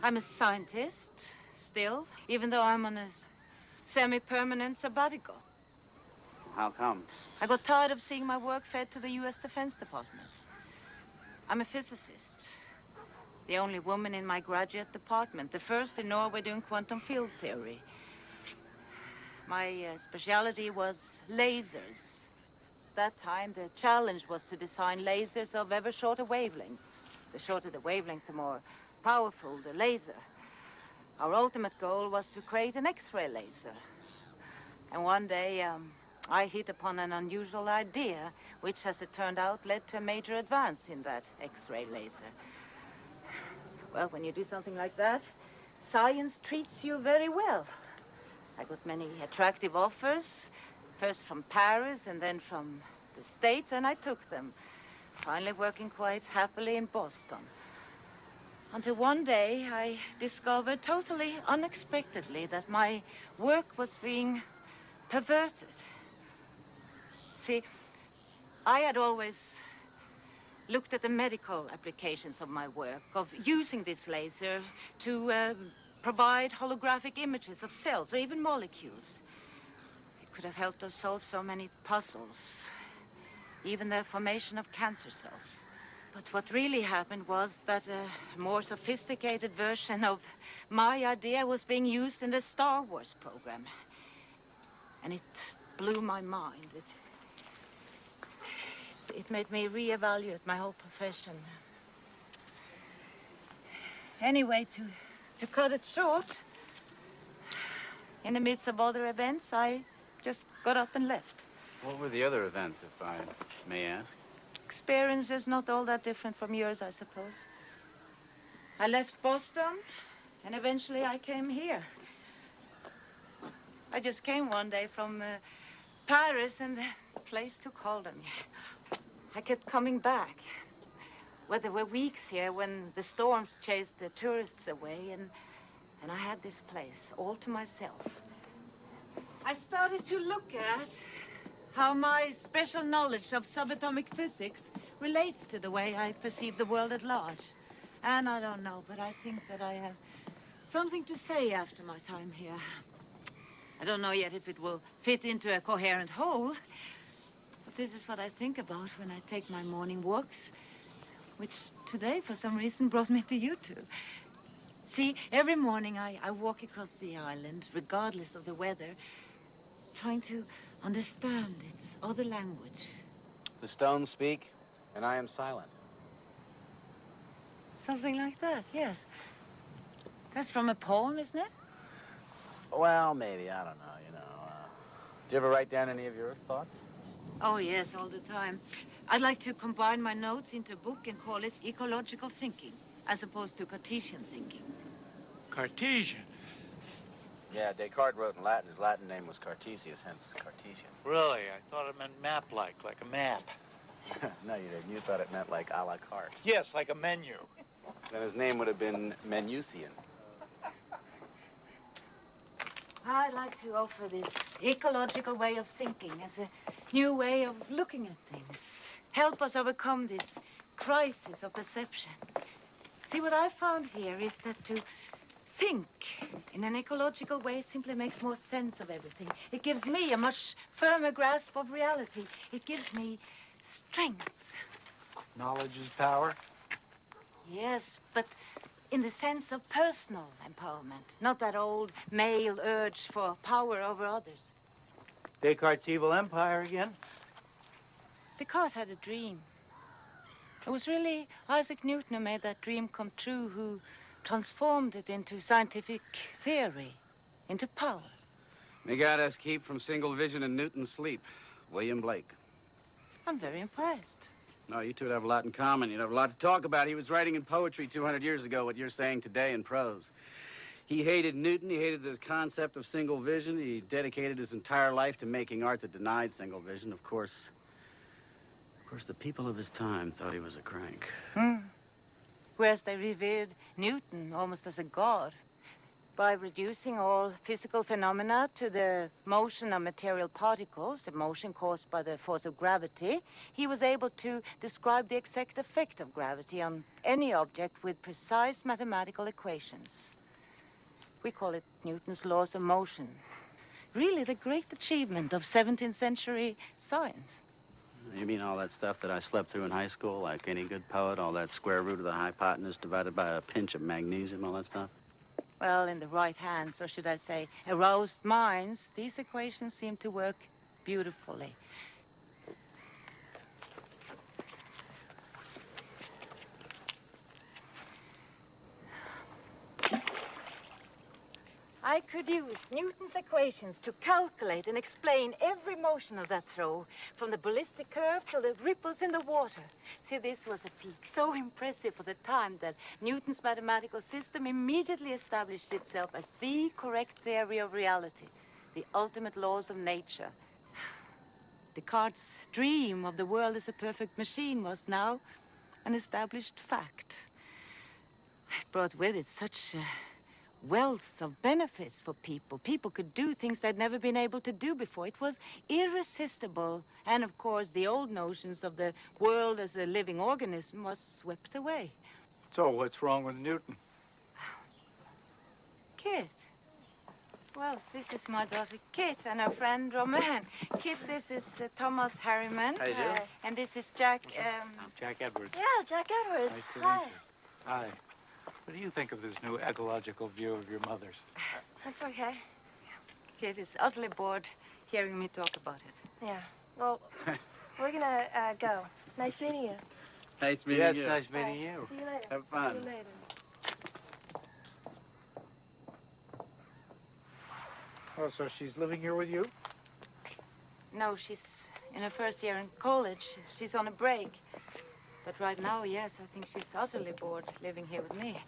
Speaker 3: I'm a scientist, still, even though I'm on a semi-permanent sabbatical.
Speaker 5: How come?
Speaker 3: I got tired of seeing my work fed to the U.S. Defense Department. I'm a physicist, the only woman in my graduate department, the first in Norway doing quantum field theory. My specialty was lasers. That time, the challenge was to design lasers of ever shorter wavelengths. The shorter the wavelength, the more powerful the laser. Our ultimate goal was to create an X-ray laser. And one day, I hit upon an unusual idea, which, as it turned out, led to a major advance in that X-ray laser. Well, when you do something like that, science treats you very well. I got many attractive offers, first from Paris and then from the States, and I took them, finally working quite happily in Boston. Until one day, I discovered totally unexpectedly that my work was being perverted. See, I had always looked at the medical applications of my work, of using this laser to provide holographic images of cells or even molecules. It could have helped us solve so many puzzles, even the formation of cancer cells. But what really happened was that a more sophisticated version of my idea was being used in the Star Wars program. And it blew my mind. It made me reevaluate my whole profession. Anyway, to cut it short, in the midst of other events, I just got up and left.
Speaker 5: What were the other events, if I may ask?
Speaker 3: Experiences not all that different from yours, I suppose. I left Boston, and eventually I came here. I just came one day from Paris, and the place took hold of me. I kept coming back. Well, there were weeks here when the storms chased the tourists away, and I had this place all to myself. I started to look at how my special knowledge of subatomic physics relates to the way I perceive the world at large. And I don't know, but I think that I have something to say after my time here. I don't know yet if it will fit into a coherent whole, but this is what I think about when I take my morning walks, which today, for some reason, brought me to you two. See, every morning I walk across the island, regardless of the weather, trying to understand its other language.
Speaker 5: The stones speak, and I am silent.
Speaker 3: Something like that, yes. That's from a poem, isn't it?
Speaker 5: Well, maybe, I don't know, you know. Do you ever write down any of your thoughts?
Speaker 3: Oh, yes, all the time. I'd like to combine my notes into a book and call it ecological thinking, as opposed to Cartesian thinking.
Speaker 2: Cartesian?
Speaker 5: Yeah, Descartes wrote in Latin. His Latin name was Cartesius, hence Cartesian.
Speaker 2: Really? I thought it meant map-like, like a map.
Speaker 5: No, you didn't. You thought it meant like a la carte.
Speaker 2: Yes, like a menu.
Speaker 5: Then his name would have been Menusian.
Speaker 3: I'd like to offer this ecological way of thinking as a new way of looking at things. Help us overcome this crisis of perception. See, what I found here is that to think in an ecological way simply makes more sense of everything. It gives me a much firmer grasp of reality. It gives me strength.
Speaker 2: Knowledge is power?
Speaker 3: Yes, but in the sense of personal empowerment, not that old male urge for power over others.
Speaker 2: Descartes' evil empire again?
Speaker 3: Descartes had a dream. It was really Isaac Newton who made that dream come true, who transformed it into scientific theory, into power.
Speaker 5: May God us keep from single vision and Newton's sleep. William Blake.
Speaker 3: I'm very impressed.
Speaker 9: No, you two would have a lot in common. You'd have a lot to talk about. He was writing in poetry 200 years ago what you're saying today in prose. He hated Newton. He hated the concept of single vision. He dedicated his entire life to making art that denied single vision. Of course, the people of his time thought he was a crank.
Speaker 3: Whereas they revered Newton almost as a god. By reducing all physical phenomena to the motion of material particles, the motion caused by the force of gravity, he was able to describe the exact effect of gravity on any object with precise mathematical equations. We call it Newton's laws of motion. Really the great achievement of 17th century science.
Speaker 9: You mean all that stuff that I slept through in high school, like any good poet, all that square root of the hypotenuse divided by a pinch of magnesium, all that stuff?
Speaker 3: Well, in the right hands, or should I say, aroused minds, these equations seem to work beautifully. I could use Newton's equations to calculate and explain every motion of that throw, from the ballistic curve to the ripples in the water. See, this was a feat so impressive for the time that Newton's mathematical system immediately established itself as the correct theory of reality, the ultimate laws of nature. Descartes' dream of the world as a perfect machine was now an established fact. It brought with it such wealth of benefits for people. People could do things they'd never been able to do before. It was irresistible. And of course, the old notions of the world as a living organism was swept away.
Speaker 2: So what's wrong with Newton?
Speaker 3: Kit. Well, this is my daughter Kit and her friend Romain. Kit, this is Thomas Harriman.
Speaker 2: How you doing?
Speaker 3: And this is Jack,
Speaker 2: Jack Edwards.
Speaker 4: Yeah, Jack Edwards.
Speaker 2: Nice to
Speaker 4: Hi.
Speaker 2: meet you. Hi. What do you think of this new ecological view of your mother's?
Speaker 4: That's okay.
Speaker 3: Kit is utterly bored hearing me talk about it.
Speaker 4: Yeah. Well, we're gonna go. Nice meeting you.
Speaker 9: Nice meeting
Speaker 2: Yes,
Speaker 9: you.
Speaker 2: nice meeting you.
Speaker 4: See you later.
Speaker 9: Have fun.
Speaker 4: See you later.
Speaker 2: Oh, so she's living here with you?
Speaker 3: No, she's in her first year in college. She's on a break. But right now, yes, I think she's utterly bored living here with me.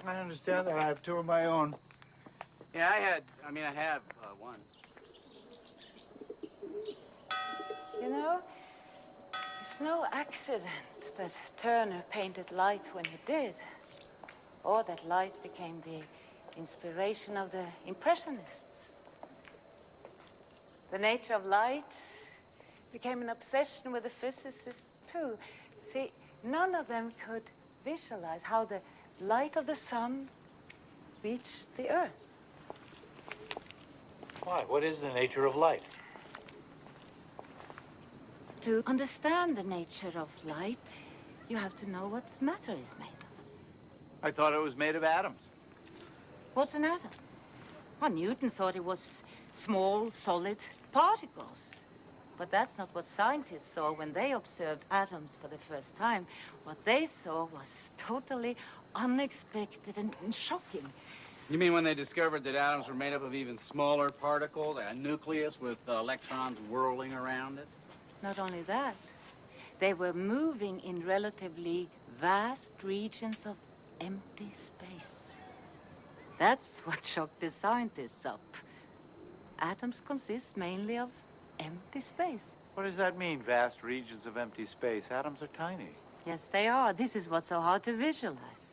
Speaker 2: I understand that. I have two of my own.
Speaker 9: Yeah, I have one.
Speaker 3: You know, it's no accident that Turner painted light when he did, or that light became the inspiration of the Impressionists. The nature of light became an obsession with the physicists, too. See, none of them could visualize how the light of the sun reached the earth.
Speaker 2: Why? What is the nature of light?
Speaker 3: To understand the nature of light, you have to know what matter is made of.
Speaker 2: I thought it was made of atoms.
Speaker 3: What's an atom? Well, Newton thought it was small, solid particles. But that's not what scientists saw when they observed atoms for the first time. What they saw was totally unexpected and shocking.
Speaker 9: You mean when they discovered that atoms were made up of even smaller particles, a nucleus with electrons whirling around it?
Speaker 3: Not only that, they were moving in relatively vast regions of empty space. That's what shocked the scientists up. Atoms consist mainly of empty space.
Speaker 2: What does that mean, vast regions of empty space? Atoms are tiny.
Speaker 3: Yes, they are. This is what's so hard to visualize.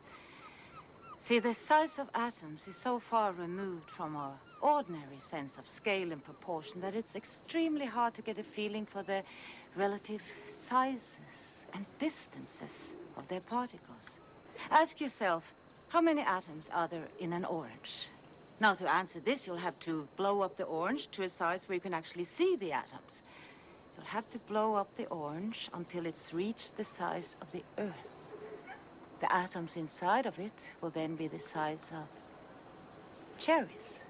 Speaker 3: See, the size of atoms is so far removed from our ordinary sense of scale and proportion that it's extremely hard to get a feeling for the relative sizes and distances of their particles. Ask yourself, how many atoms are there in an orange? Now, to answer this, you'll have to blow up the orange to a size where you can actually see the atoms. You'll have to blow up the orange until it's reached the size of the Earth. The atoms inside of it will then be the size of cherries.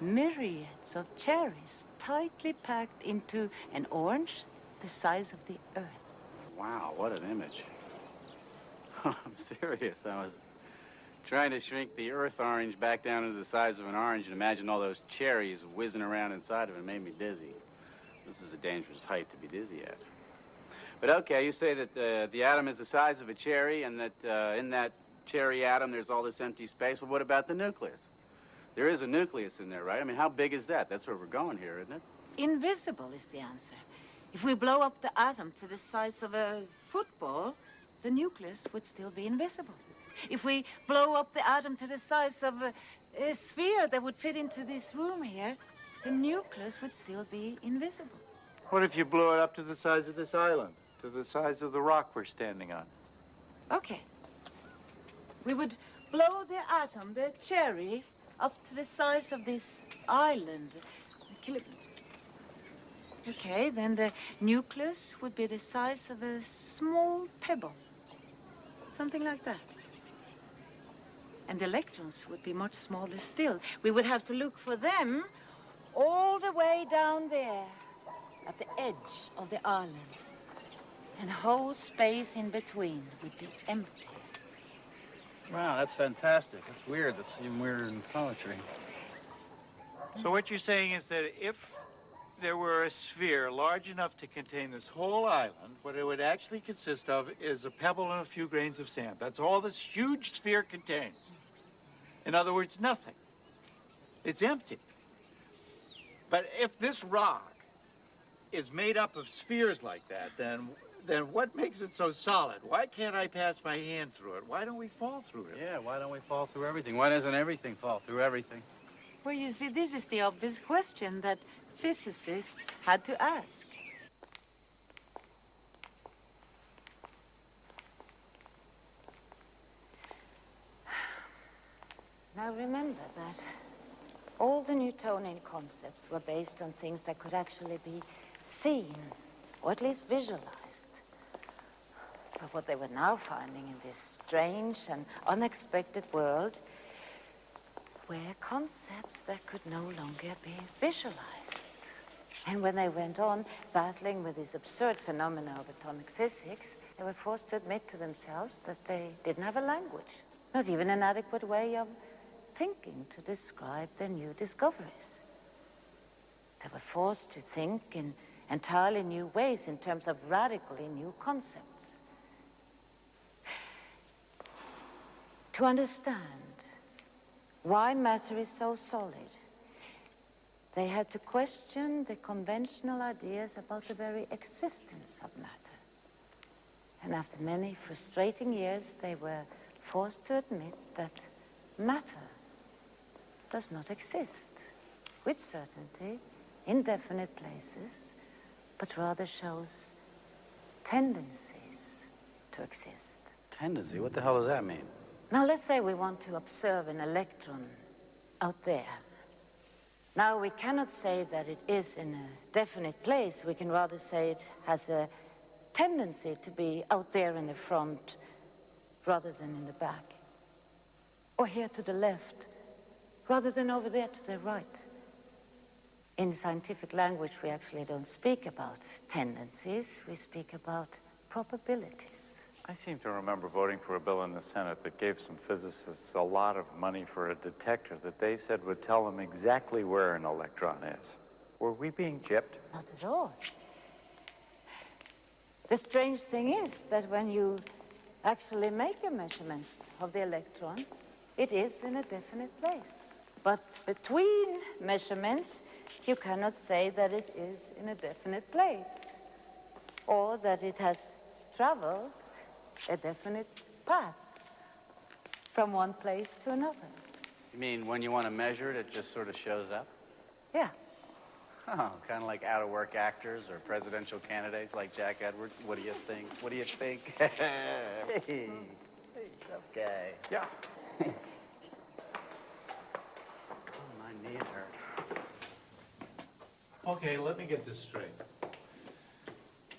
Speaker 3: Myriads of cherries tightly packed into an orange the size of the Earth.
Speaker 9: Wow, what an image. I'm serious. I was trying to shrink the earth orange back down into the size of an orange and imagine all those cherries whizzing around inside of it. Made me dizzy. This is a dangerous height to be dizzy at. But okay, you say that the atom is the size of a cherry and that in that cherry atom there's all this empty space. Well, what about the nucleus? There is a nucleus in there, right? I mean, how big is that? That's where we're going here, isn't it?
Speaker 3: Invisible is the answer. If we blow up the atom to the size of a football, the nucleus would still be invisible. If we blow up the atom to the size of a sphere that would fit into this room here, the nucleus would still be invisible.
Speaker 2: What if you blew it up to the size of this island, to the size of the rock we're standing on?
Speaker 3: Okay. We would blow the atom, the cherry, up to the size of this island. Okay, then the nucleus would be the size of a small pebble. Something like that. And the electrons would be much smaller still. We would have to look for them all the way down there at the edge of the island. And the whole space in between would be empty.
Speaker 5: Wow, that's fantastic. It's weird. It's even weirder than poetry.
Speaker 2: So what you're saying is that if there were a sphere large enough to contain this whole island, what it would actually consist of is a pebble and a few grains of sand. That's all this huge sphere contains. In other words, nothing. It's empty. But if this rock is made up of spheres like that, then what makes it so solid? Why can't I pass my hand through it? Why don't we fall through it?
Speaker 5: Yeah, why don't we fall through everything? Why doesn't everything fall through everything?
Speaker 3: Well, you see, this is the obvious question that physicists had to ask. Now remember that all the Newtonian concepts were based on things that could actually be seen, or at least visualized. But what they were now finding in this strange and unexpected world were concepts that could no longer be visualized. And when they went on battling with this absurd phenomena of atomic physics, they were forced to admit to themselves that they didn't have a language, not even an adequate way of thinking to describe their new discoveries. They were forced to think in entirely new ways in terms of radically new concepts. To understand why matter is so solid, they had to question the conventional ideas about the very existence of matter. And after many frustrating years, they were forced to admit that matter does not exist with certainty in definite places, but rather shows tendencies to exist.
Speaker 5: Tendency? What the hell does that mean?
Speaker 3: Now, let's say we want to observe an electron out there. Now, we cannot say that it is in a definite place. We can rather say it has a tendency to be out there in the front rather than in the back. Or here to the left, rather than over there to the right. In scientific language, we actually don't speak about tendencies. We speak about probabilities.
Speaker 2: I seem to remember voting for a bill in the Senate that gave some physicists a lot of money for a detector that they said would tell them exactly where an electron is. Were we being gypped?
Speaker 3: Not at all. The strange thing is that when you actually make a measurement of the electron, it is in a definite place. But between measurements, you cannot say that it is in a definite place, or that it has traveled a definite path from one place to another.
Speaker 5: You mean when you want to measure it, it just sort of shows up?
Speaker 3: Yeah.
Speaker 5: Oh, kind of like out-of-work actors or presidential candidates like Jack Edwards. What do you think? What do you think? Hey, tough guy.
Speaker 2: Yeah.
Speaker 5: My knees hurt.
Speaker 2: Okay, let me get this straight.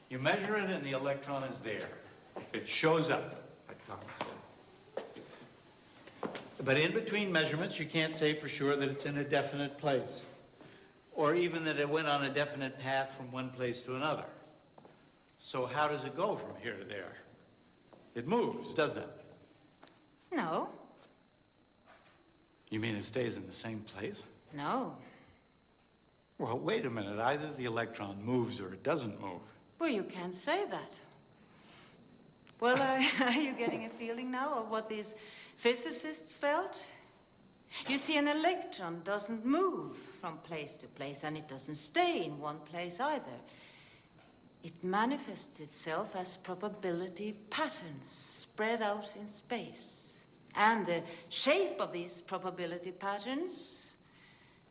Speaker 2: You measure it and the electron is there. It shows up, like Thomas said. But in between measurements, you can't say for sure that it's in a definite place, or even that it went on a definite path from one place to another. So how does it go from here to there? It moves, doesn't it?
Speaker 3: No.
Speaker 2: You mean it stays in the same place?
Speaker 3: No.
Speaker 2: Well, wait a minute. Either the electron moves or it doesn't move.
Speaker 3: Well, you can't say that. Well, are you getting a feeling now of what these physicists felt? You see, an electron doesn't move from place to place, and it doesn't stay in one place either. It manifests itself as probability patterns spread out in space. And the shape of these probability patterns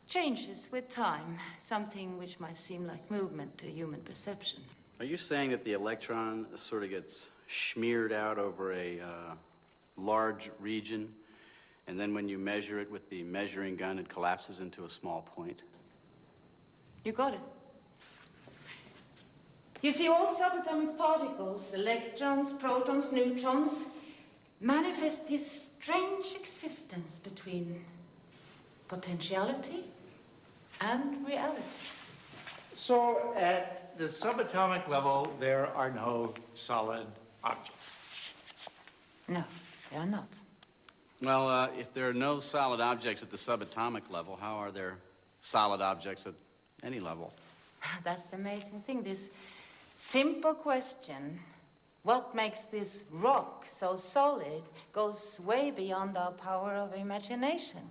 Speaker 3: changes with time, something which might seem like movement to human perception.
Speaker 5: Are you saying that the electron sort of gets smeared out over a large region, and then when you measure it with the measuring gun, it collapses into a small point?
Speaker 3: You got it. You see, all subatomic particles, electrons, protons, neutrons, manifest this strange existence between potentiality and reality.
Speaker 2: So at the subatomic level, there are no solid objects.
Speaker 3: No, they are not.
Speaker 5: Well, if there are no solid objects at the subatomic level, how are there solid objects at any level?
Speaker 3: That's the amazing thing. This simple question, what makes this rock so solid, goes way beyond our power of imagination.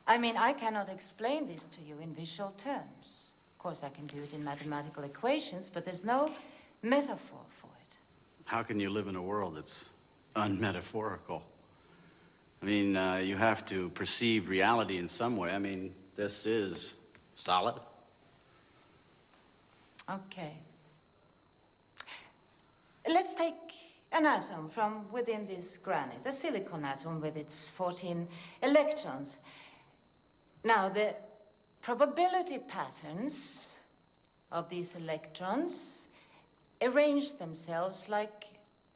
Speaker 3: I mean, I cannot explain this to you in visual terms. Of course, I can do it in mathematical equations, but there's no metaphor for it.
Speaker 5: How can you live in a world that's unmetaphorical? I mean, you have to perceive reality in some way. I mean, this is solid.
Speaker 3: Okay. Let's take an atom from within this granite, a silicon atom with its 14 electrons. Now, the probability patterns of these electrons arrange themselves like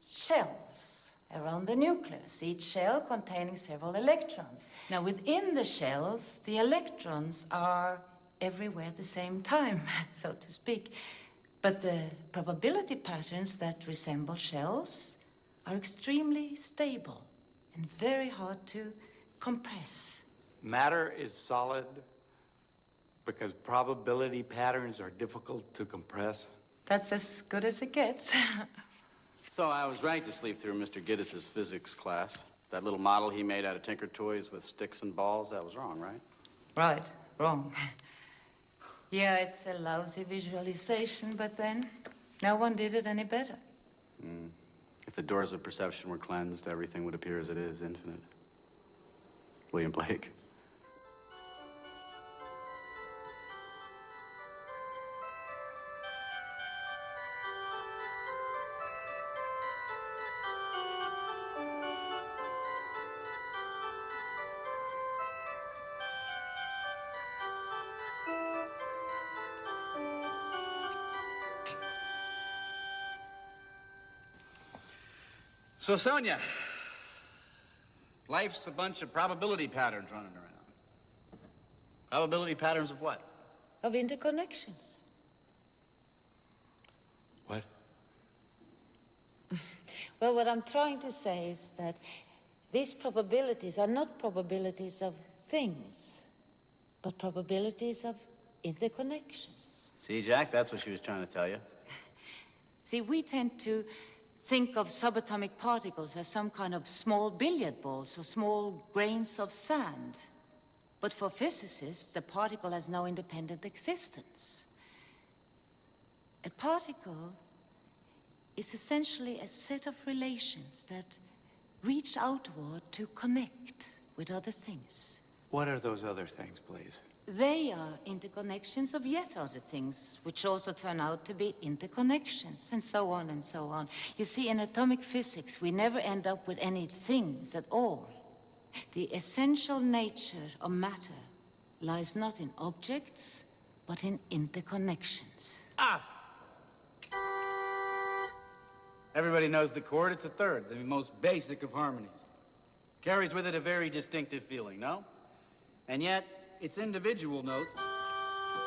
Speaker 3: shells around the nucleus, each shell containing several electrons. Now, within the shells, the electrons are everywhere at the same time, so to speak. But the probability patterns that resemble shells are extremely stable and very hard to compress.
Speaker 2: Matter is solid because probability patterns are difficult to compress.
Speaker 3: That's as good as it gets.
Speaker 5: So I was right to sleep through Mr. Giddis's physics class. That little model he made out of Tinker Toys with sticks and balls, that was wrong, right?
Speaker 3: Right, wrong. Yeah, it's a lousy visualization, but then no one did it any better.
Speaker 5: If the doors of perception were cleansed, everything would appear as it is, infinite. William Blake. So, Sonia, life's a bunch of probability patterns running around. Probability patterns of what?
Speaker 3: Of interconnections.
Speaker 2: What?
Speaker 3: Well, what I'm trying to say is that these probabilities are not probabilities of things, but probabilities of interconnections.
Speaker 5: See, Jack, that's what she was trying to tell you.
Speaker 3: See, we tend to think of subatomic particles as some kind of small billiard balls or small grains of sand. But for physicists, a particle has no independent existence. A particle is essentially a set of relations that reach outward to connect with other things.
Speaker 2: What are those other things, please?
Speaker 3: They are interconnections of yet other things, which also turn out to be interconnections, and so on and so on. You see, in atomic physics, we never end up with any things at all. The essential nature of matter lies not in objects, but in interconnections.
Speaker 9: Everybody knows the chord. It's a third, the most basic of harmonies. Carries with it a very distinctive feeling, no? And yet, its individual notes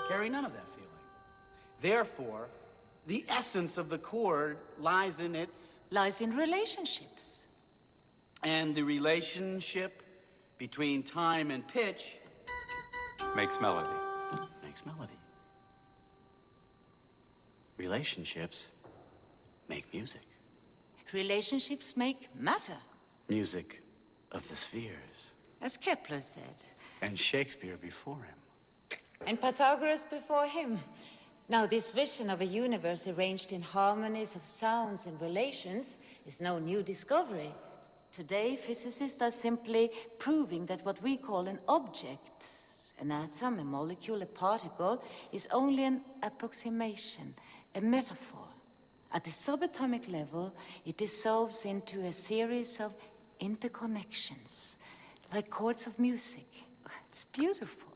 Speaker 9: carry none of that feeling. Therefore, the essence of the chord lies in its...
Speaker 3: Lies in relationships.
Speaker 9: And the relationship between time and pitch...
Speaker 2: Makes melody.
Speaker 5: Makes melody. Relationships make music.
Speaker 3: Relationships make matter,
Speaker 5: Music of the spheres.
Speaker 3: as Kepler said.
Speaker 5: And Shakespeare before him.
Speaker 3: And Pythagoras before him. Now, this vision of a universe arranged in harmonies of sounds and relations is no new discovery. Today, physicists are simply proving that what we call an object, an atom, a molecule, a particle, is only an approximation, a metaphor. At the subatomic level, it dissolves into a series of interconnections, like chords of music. It's beautiful.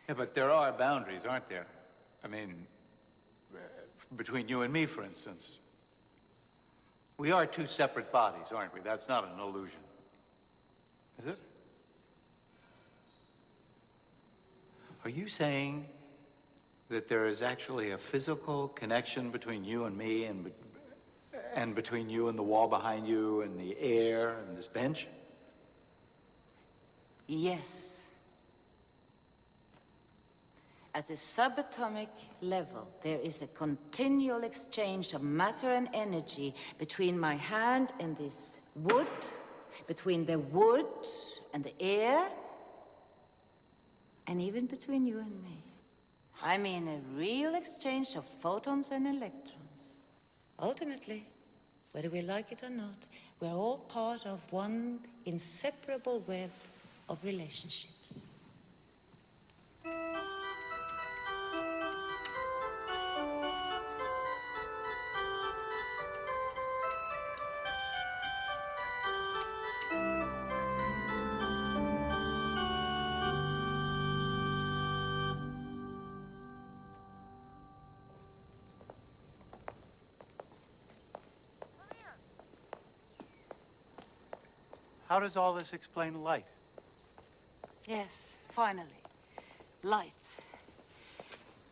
Speaker 2: Yeah, but there are boundaries, aren't there? I mean, between you and me, for instance. We are two separate bodies, aren't we? That's not an illusion. Is it? Are you saying that there is actually a physical connection between you and me and between you and the wall behind you and the air and this bench?
Speaker 3: Yes. At the subatomic level, there is a continual exchange of matter and energy between my hand and this wood, between the wood and the air, and even between you and me. I mean a real exchange of photons and electrons. Ultimately, whether we like it or not, we're all part of one inseparable web of relationships.
Speaker 2: How does all this explain light?
Speaker 3: Yes, finally. Light.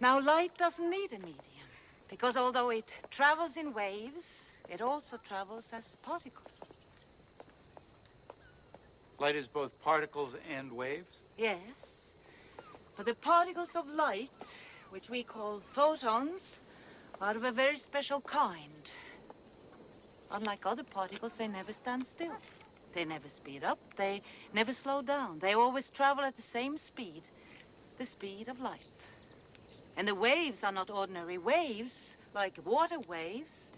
Speaker 3: Now, light doesn't need a medium, because although it travels in waves, it also travels as particles.
Speaker 2: Light is both particles and waves?
Speaker 3: Yes, but the particles of light, which we call photons, are of a very special kind. Unlike other particles, they never stand still. They never speed up, they never slow down. They always travel at the same speed, the speed of light. And the waves are not ordinary waves, like water waves.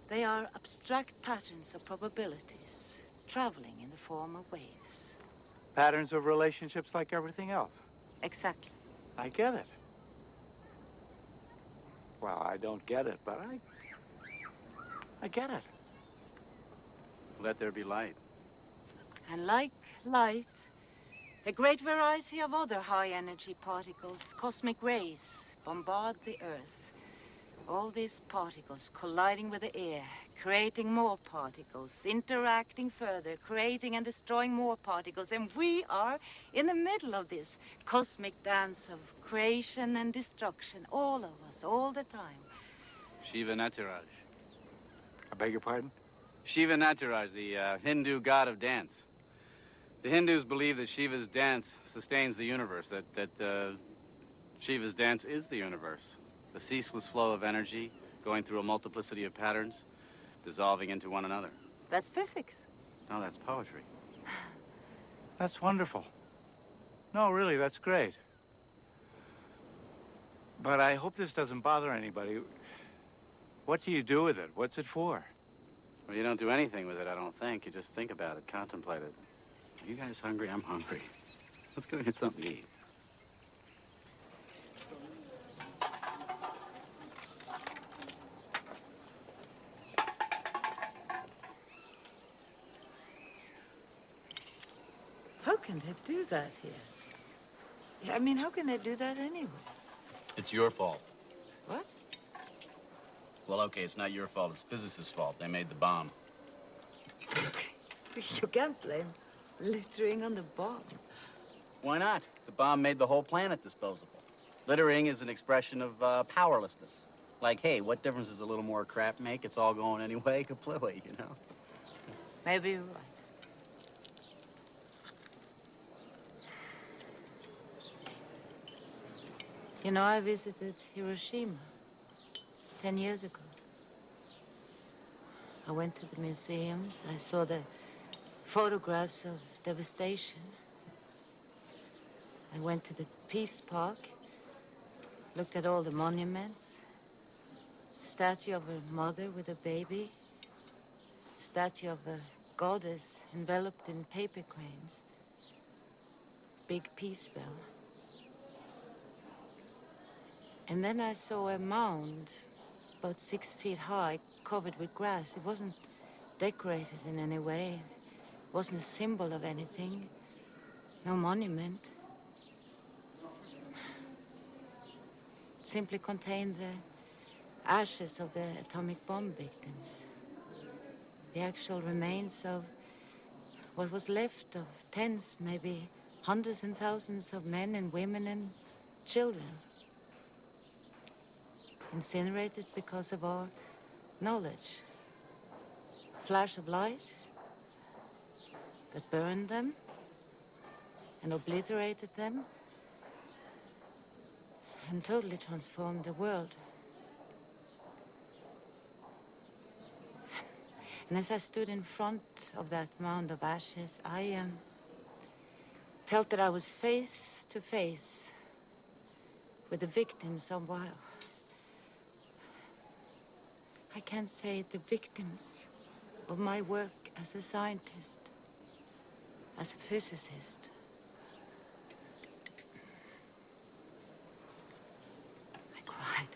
Speaker 3: They are abstract patterns of probabilities, traveling in the form of waves.
Speaker 2: Patterns of relationships like everything else.
Speaker 3: Exactly.
Speaker 2: I get it. Well, I don't get it, but I get it.
Speaker 5: Let there be light.
Speaker 3: And like light, a great variety of other high-energy particles, cosmic rays, bombard the Earth. All these particles colliding with the air, creating more particles, interacting further, creating and destroying more particles. And we are in the middle of this cosmic dance of creation and destruction, all of us, all the time.
Speaker 5: Shiva Nataraj.
Speaker 2: I beg your pardon?
Speaker 5: Shiva Nataraj, the Hindu god of dance. The Hindus believe that Shiva's dance sustains the universe, that Shiva's dance is the universe. The ceaseless flow of energy going through a multiplicity of patterns, dissolving into one another.
Speaker 3: That's physics.
Speaker 5: No, that's poetry.
Speaker 2: That's wonderful. No, really, that's great. But I hope this doesn't bother anybody. What do you do with it? What's it for?
Speaker 5: Well, you don't do anything with it, I don't think. You just think about it, contemplate it. Are you guys hungry? I'm hungry. Let's go get something to eat.
Speaker 3: How can they do that here? I mean, how can they do that anyway?
Speaker 5: It's your fault.
Speaker 3: What?
Speaker 5: Well, okay, it's not your fault. It's physicists' fault. They made the bomb.
Speaker 3: You can't blame littering on the bomb.
Speaker 5: Why not? The bomb made the whole planet disposable. Littering is an expression of powerlessness. Like, hey, what difference does a little more crap make? It's all going anyway. Kaplooey, you know?
Speaker 3: Maybe you're right. You know, I visited Hiroshima. 10 years ago. I went to the museums. I saw the photographs of devastation. I went to the Peace Park, looked at all the monuments. A statue of a mother with a baby. A statue of a goddess enveloped in paper cranes. Big peace bell. And then I saw a mound, about 6 feet high, covered with grass. It wasn't decorated in any way. It wasn't a symbol of anything. No monument. It simply contained the ashes of the atomic bomb victims. The actual remains of what was left of tens, maybe hundreds and thousands of men and women and children. Incinerated because of our knowledge. A flash of light that burned them and obliterated them and totally transformed the world. And as I stood in front of that mound of ashes, I felt that I was face to face with the victims of, well, I can't say the victims of my work as a scientist, as a physicist. I cried.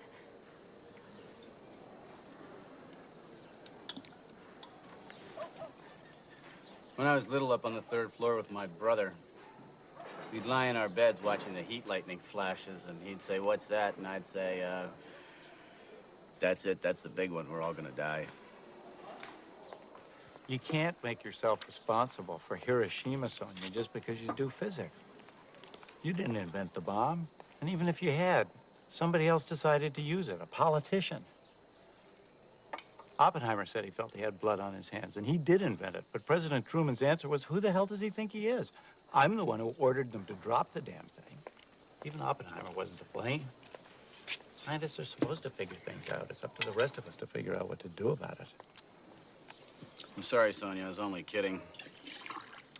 Speaker 5: When I was little, up on the 3rd floor with my brother, we'd lie in our beds watching the heat lightning flashes, and he'd say, "What's that?" And I'd say, "That's it. That's the big one. We're all gonna die."
Speaker 2: You can't make yourself responsible for Hiroshima, Sonia, just because you do physics. You didn't invent the bomb. And even if you had, somebody else decided to use it, a politician. Oppenheimer said he felt he had blood on his hands, and he did invent it. But President Truman's answer was, who the hell does he think he is? I'm the one who ordered them to drop the damn thing. Even Oppenheimer wasn't to blame. Scientists are supposed to figure things out. It's up to the rest of us to figure out what to do about it.
Speaker 5: I'm sorry, Sonia. I was only kidding.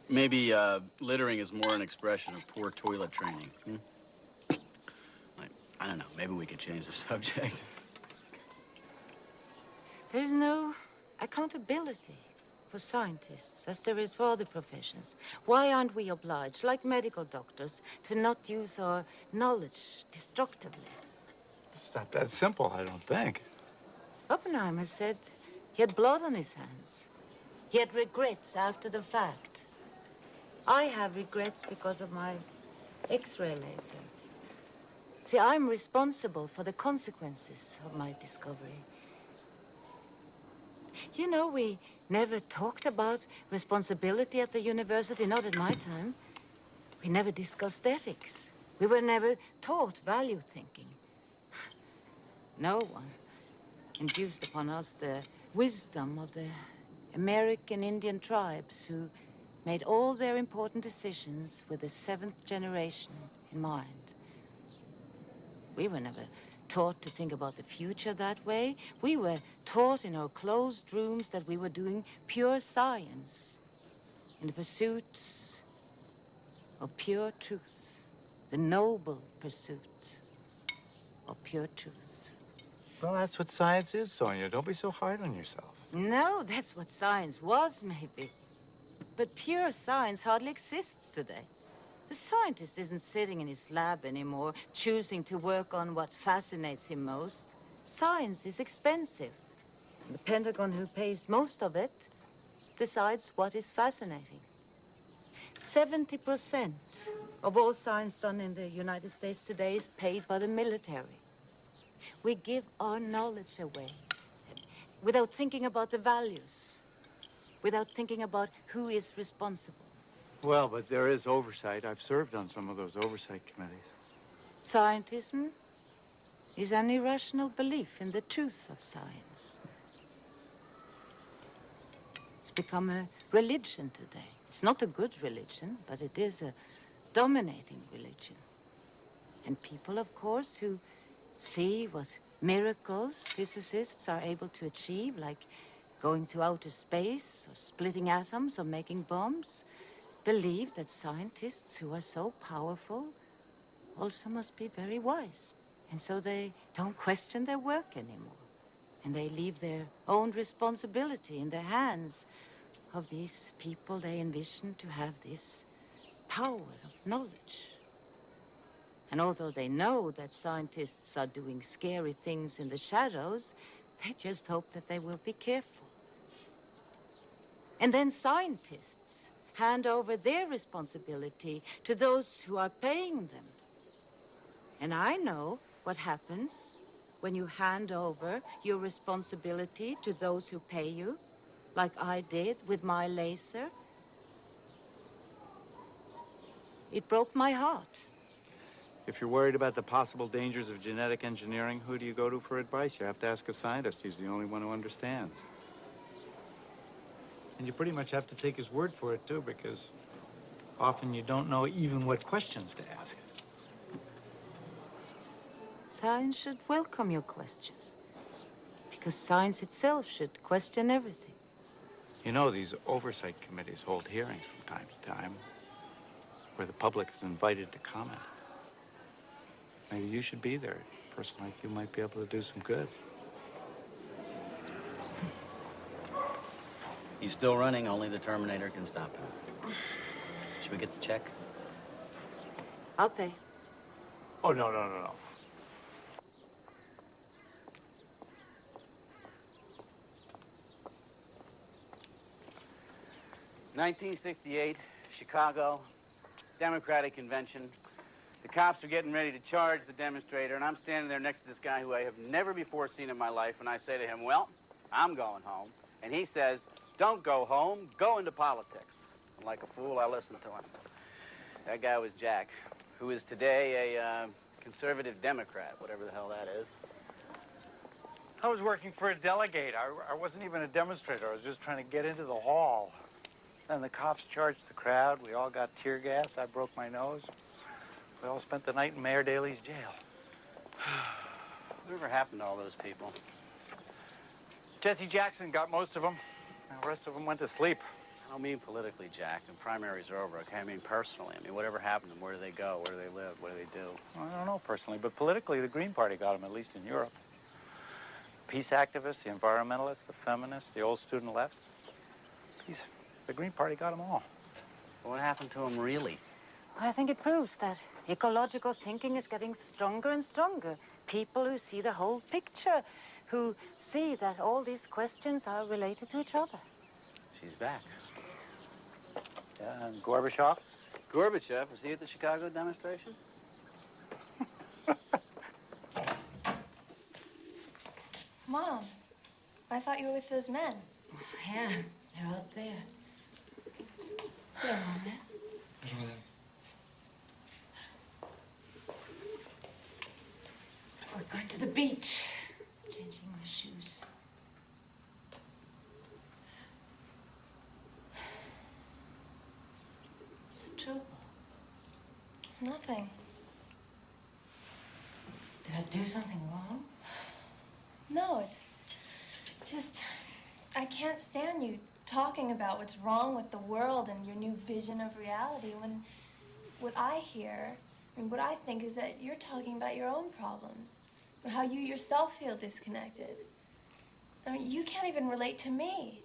Speaker 5: Maybe littering is more an expression of poor toilet training. Like, I don't know. Maybe we could change the subject.
Speaker 3: There's no accountability for scientists, as there is for other professions. Why aren't we obliged, like medical doctors, to not use our knowledge destructively?
Speaker 2: It's not that simple, I don't think.
Speaker 3: Oppenheimer said he had blood on his hands. He had regrets after the fact. I have regrets because of my X-ray laser. See, I'm responsible for the consequences of my discovery. You know, we never talked about responsibility at the university, not at my time. We never discussed ethics. We were never taught value thinking. No one induced upon us the wisdom of the American Indian tribes who made all their important decisions with the 7th generation in mind. We were never taught to think about the future that way. We were taught in our closed rooms that we were doing pure science in the pursuit of pure truth, the noble pursuit of pure truth.
Speaker 2: Well, that's what science is, Sonia. Don't be so hard on yourself.
Speaker 3: No, that's what science was, maybe. But pure science hardly exists today. The scientist isn't sitting in his lab anymore, choosing to work on what fascinates him most. Science is expensive. The Pentagon, who pays most of it, decides what is fascinating. 70% of all science done in the United States today is paid by the military. We give our knowledge away without thinking about the values, without thinking about who is responsible.
Speaker 2: Well, but there is oversight. I've served on some of those oversight committees.
Speaker 3: Scientism is an irrational belief in the truth of science. It's become a religion today. It's not a good religion, but it is a dominating religion. And people, of course, who see what miracles physicists are able to achieve, like going to outer space or splitting atoms or making bombs, believe that scientists who are so powerful also must be very wise. And so they don't question their work anymore. And they leave their own responsibility in the hands of these people they envision to have this power of knowledge. And although they know that scientists are doing scary things in the shadows, they just hope that they will be careful. And then scientists hand over their responsibility to those who are paying them. And I know what happens when you hand over your responsibility to those who pay you, like I did with my laser. It broke my heart.
Speaker 2: If you're worried about the possible dangers of genetic engineering, who do you go to for advice? You have to ask a scientist. He's the only one who understands. And you pretty much have to take his word for it, too, because often you don't know even what questions to ask.
Speaker 3: Science should welcome your questions, because science itself should question everything.
Speaker 2: You know, these oversight committees hold hearings from time to time where the public is invited to comment. Maybe you should be there. A person like you might be able to do some good.
Speaker 5: He's still running, only the Terminator can stop him. Should we get the check?
Speaker 3: I'll pay.
Speaker 2: Oh, no.
Speaker 7: 1968, Chicago, Democratic Convention. The cops are getting ready to charge the demonstrator, and I'm standing there next to this guy who I have never before seen in my life, and I say to him, well, I'm going home. And he says, don't go home, go into politics. And like a fool, I listened to him. That guy was Jack, who is today a conservative Democrat, whatever the hell that is.
Speaker 2: I was working for a delegate. I wasn't even a demonstrator. I was just trying to get into the hall. Then the cops charged the crowd. We all got tear gassed. I broke my nose. We all spent the night in Mayor Daley's jail.
Speaker 7: Whatever happened to all those people?
Speaker 2: Jesse Jackson got most of them. The rest of them went to sleep.
Speaker 7: I don't mean politically, Jack. The primaries are over, okay? I mean personally. I mean, whatever happened to them? Where do they go? Where do they live? What do they do?
Speaker 2: Well, I don't know personally, but politically, the Green Party got them, at least in Europe. Peace activists, the environmentalists, the feminists, the old student left. Peace. The Green Party got them all.
Speaker 7: Well, what happened to them, really?
Speaker 3: I think it proves that ecological thinking is getting stronger and stronger. People who see the whole picture, who see that all these questions are related to each other.
Speaker 7: She's back.
Speaker 2: Yeah, and Gorbachev?
Speaker 7: Gorbachev, was he at the Chicago demonstration?
Speaker 4: Mom, I thought you were with those men.
Speaker 3: Yeah, they're out there. Hello, Mom. We're going to the beach. Changing my shoes. What's the trouble?
Speaker 4: Nothing.
Speaker 3: Did I do something wrong?
Speaker 4: No, it's just, I can't stand you talking about what's wrong with the world and your new vision of reality when what I hear and what I think is that you're talking about your own problems, or how you yourself feel disconnected. I mean, you can't even relate to me.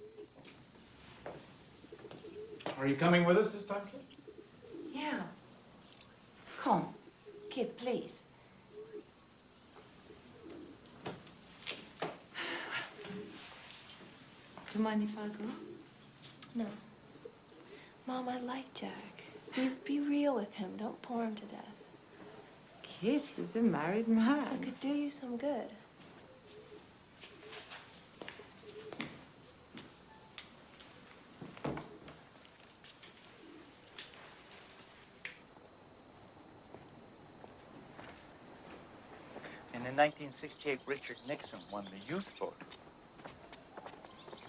Speaker 2: Are you coming with us this time, kid?
Speaker 3: Yeah. Come, kid, please. Do you mind if I go?
Speaker 4: No. Mom, I like Jack. Be real with him. Don't bore him to death.
Speaker 3: Kid, he's a married man.
Speaker 4: It could do you some good.
Speaker 2: And in 1968, Richard Nixon won the youth vote.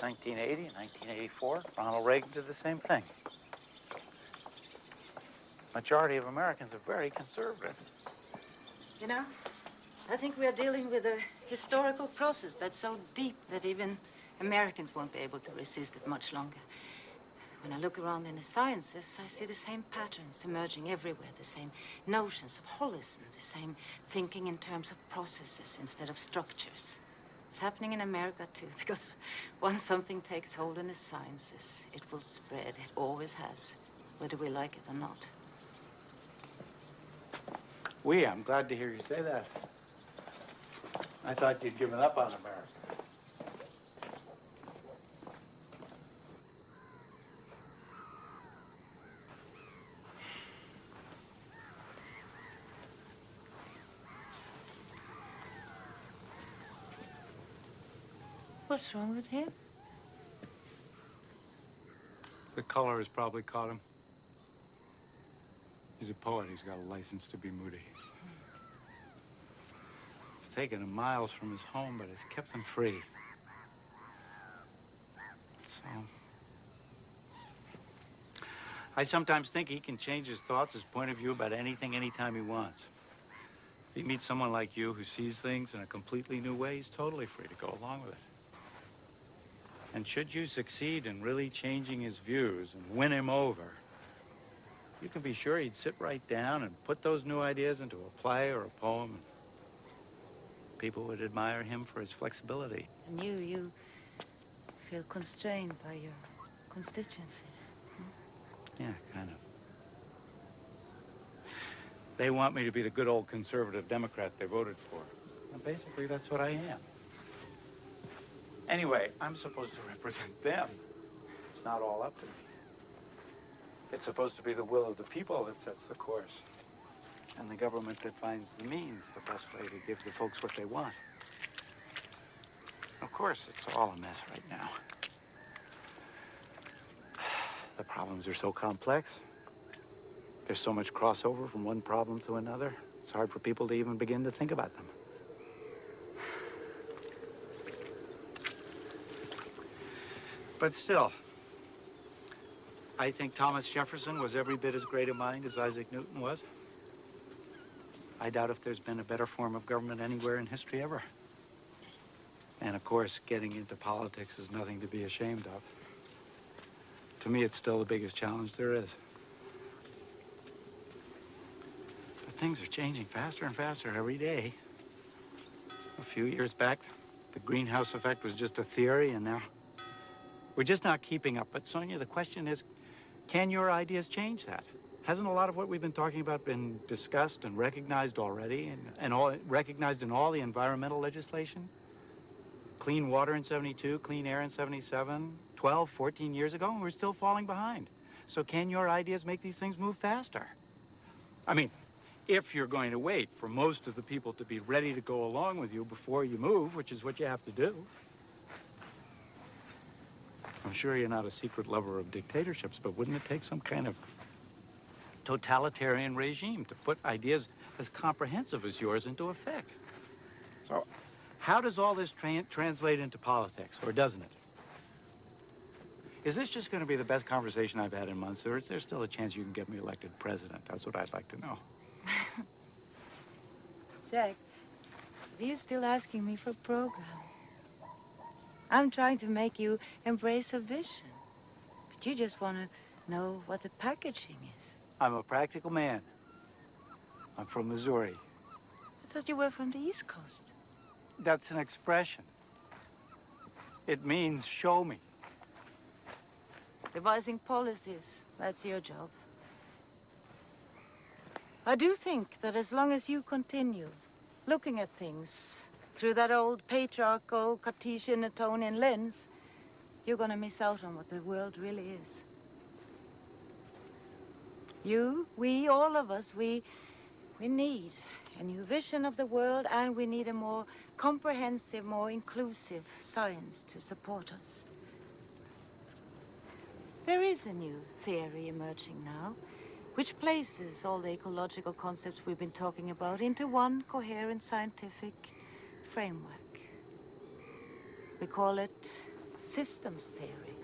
Speaker 2: 1980 and 1984, Ronald Reagan did the same thing. Majority of Americans are very conservative.
Speaker 3: You know, I think we are dealing with a historical process that's so deep that even Americans won't be able to resist it much longer. When I look around in the sciences, I see the same patterns emerging everywhere, the same notions of holism, the same thinking in terms of processes instead of structures. It's happening in America, too, because once something takes hold in the sciences, it will spread. It always has, whether we like it or not.
Speaker 2: I'm glad to hear you say that. I thought you'd given up on America.
Speaker 3: What's wrong with him?
Speaker 2: The color has probably caught him. He's a poet. He's got a license to be moody. It's taken him miles from his home, but it's kept him free. So, I sometimes think he can change his thoughts, his point of view about anything, anytime he wants. If he meets someone like you who sees things in a completely new way, he's totally free to go along with it. And should you succeed in really changing his views and win him over, you can be sure he'd sit right down and put those new ideas into a play or a poem. And people would admire him for his flexibility.
Speaker 3: And you feel constrained by your constituency.
Speaker 2: Yeah, kind of. They want me to be the good old conservative Democrat they voted for. And basically, that's what I am. Anyway, I'm supposed to represent them. It's not all up to me. It's supposed to be the will of the people that sets the course. And the government that finds the means, the best way to give the folks what they want. Of course, it's all a mess right now. The problems are so complex. There's so much crossover from one problem to another. It's hard for people to even begin to think about them. But still, I think Thomas Jefferson was every bit as great a mind as Isaac Newton was. I doubt if there's been a better form of government anywhere in history ever. And of course, getting into politics is nothing to be ashamed of. To me, it's still the biggest challenge there is. But things are changing faster and faster every day. A few years back, the greenhouse effect was just a theory, and now we're just not keeping up. But Sonia, the question is, can your ideas change that? Hasn't a lot of what we've been talking about been discussed and recognized already, and all recognized in all the environmental legislation? Clean water in 72, clean air in 77, 12, 14 years ago, and we're still falling behind. So can your ideas make these things move faster? I mean, if you're going to wait for most of the people to be ready to go along with you before you move, which is what you have to do. I'm sure you're not a secret lover of dictatorships, but wouldn't it take some kind of totalitarian regime to put ideas as comprehensive as yours into effect? So how does all this translate into politics, or doesn't it? Is this just going to be the best conversation I've had in months, or is there still a chance you can get me elected president? That's what I'd like to know.
Speaker 3: Jack, you're still asking me for a program. I'm trying to make you embrace a vision. But you just want to know what the packaging is.
Speaker 2: I'm a practical man. I'm from Missouri.
Speaker 3: I thought you were from the East Coast.
Speaker 2: That's an expression. It means show me.
Speaker 3: Devising policies, that's your job. I do think that as long as you continue looking at things through that old patriarchal Cartesian Newtonian lens, you're gonna miss out on what the world really is. You, we, all of us, we need a new vision of the world, and we need a more comprehensive, more inclusive science to support us. There is a new theory emerging now, which places all the ecological concepts we've been talking about into one coherent scientific framework. We call it systems theory.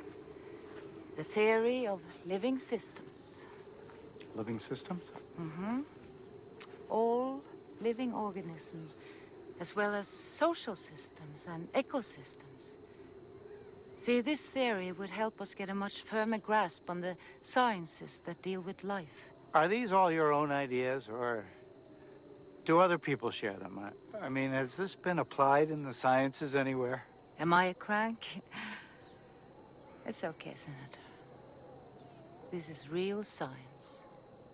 Speaker 3: The theory of living systems.
Speaker 2: Living systems?
Speaker 3: Mm-hmm. All living organisms as well as social systems and ecosystems. See, this theory would help us get a much firmer grasp on the sciences that deal with life.
Speaker 2: Are these all your own ideas, or do other people share them? I mean, has this been applied in the sciences anywhere?
Speaker 3: Am I a crank? It's okay, Senator. This is real science.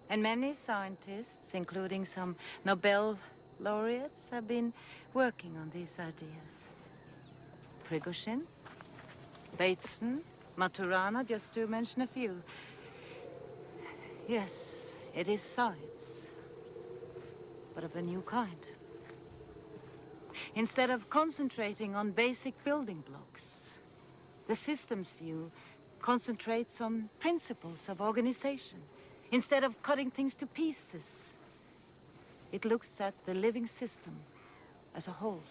Speaker 3: And many scientists, including some Nobel laureates, have been working on these ideas. Prigozhin, Bateson, Maturana, just to mention a few. Yes, it is science, but of a new kind. Instead of concentrating on basic building blocks, the systems view concentrates on principles of organization. Instead of cutting things to pieces, it looks at the living system as a whole.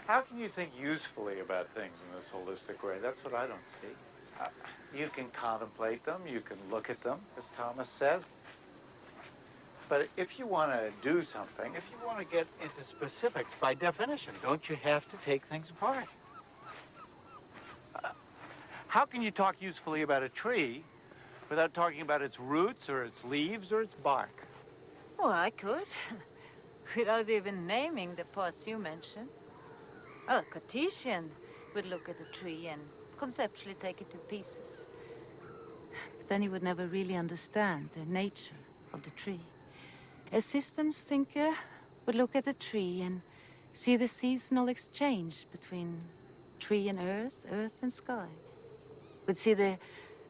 Speaker 2: How can you think usefully about things in this holistic way? That's what I don't see. You can contemplate them, you can look at them, as Thomas says. But if you want to do something, if you want to get into specifics, by definition, don't you have to take things apart? How can you talk usefully about a tree without talking about its roots or its leaves or its bark?
Speaker 3: Oh, I could, without even naming the parts you mentioned. Well, a Cartesian would look at a tree and conceptually take it to pieces. But then he would never really understand the nature of the tree. A systems thinker would look at a tree and see the seasonal exchange between tree and earth, earth and sky. Would see the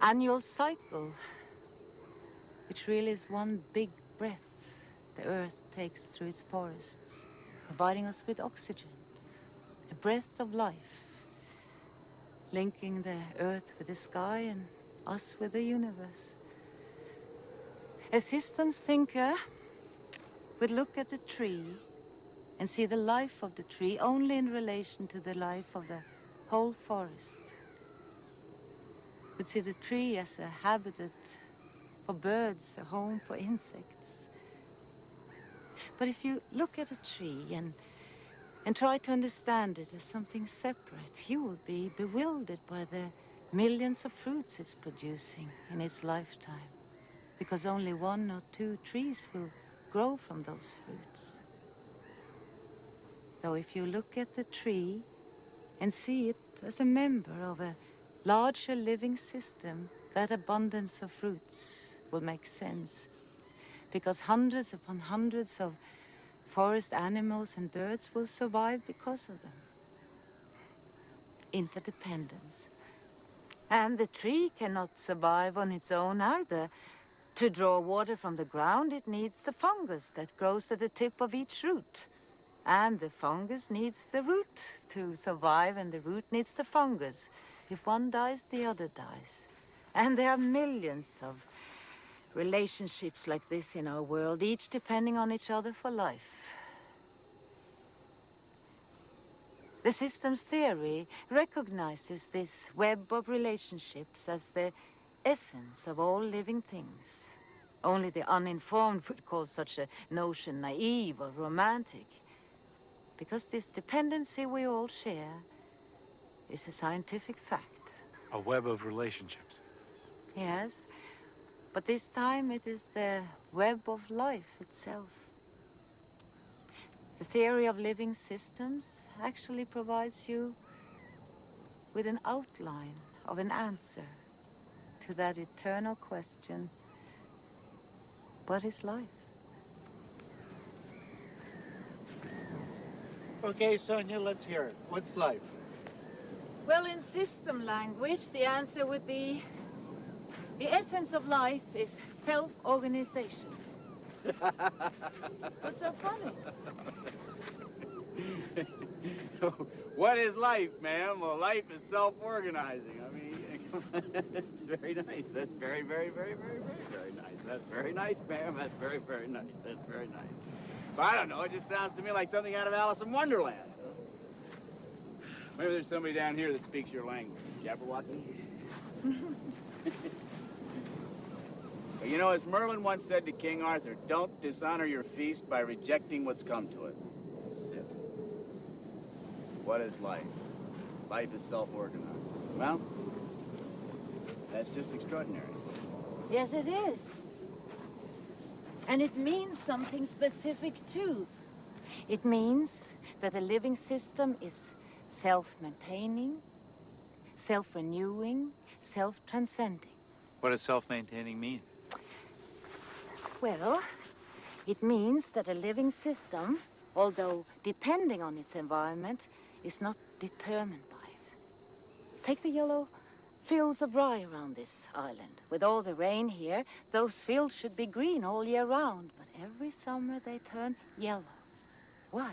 Speaker 3: annual cycle, which really is one big breath the earth takes through its forests, providing us with oxygen, a breath of life, linking the earth with the sky and us with the universe. A systems thinker would look at the tree and see the life of the tree only in relation to the life of the whole forest. Would see the tree as a habitat for birds, a home for insects. But if you look at a tree and try to understand it as something separate, you will be bewildered by the millions of fruits it's producing in its lifetime, because only 1 or 2 trees will grow from those fruits. So if you look at the tree and see it as a member of a larger living system, that abundance of fruits will make sense, because hundreds upon hundreds of forest animals and birds will survive because of them. Interdependence. And the tree cannot survive on its own either. To draw water from the ground, it needs the fungus that grows at the tip of each root. And the fungus needs the root to survive, and the root needs the fungus. If one dies, the other dies. And there are millions of relationships like this in our world, each depending on each other for life. The systems theory recognizes this web of relationships as the essence of all living things. Only the uninformed would call such a notion naive or romantic, because this dependency we all share is a scientific fact.
Speaker 2: A web of relationships.
Speaker 3: Yes, but this time it is the web of life itself. The theory of living systems actually provides you with an outline of an answer to that eternal question, what is life?
Speaker 2: Okay, Sonia, let's hear it. What's life?
Speaker 3: Well, in system language, the answer would be the essence of life is self-organization. What's so funny?
Speaker 9: What is life, ma'am? Well, life is self-organizing. I mean, it's very nice. That's very, very, very, very, very, very nice. That's very nice, ma'am. That's very, very nice. That's very nice. But I don't know. It just sounds to me like something out of Alice in Wonderland. Maybe there's somebody down here that speaks your language. Jabberwocky? Well, you know, as Merlin once said to King Arthur, don't dishonor your feast by rejecting what's come to it. Sip. What is life? Life is self-organized. Well, that's just extraordinary.
Speaker 3: Yes, it is. And it means something specific, too. It means that a living system is self-maintaining, self-renewing, self-transcending.
Speaker 2: What does self-maintaining mean?
Speaker 3: Well, it means that a living system, although depending on its environment, is not determined by it. Take the yellow fields of rye around this island. With all the rain here, those fields should be green all year round, but every summer they turn yellow. Why?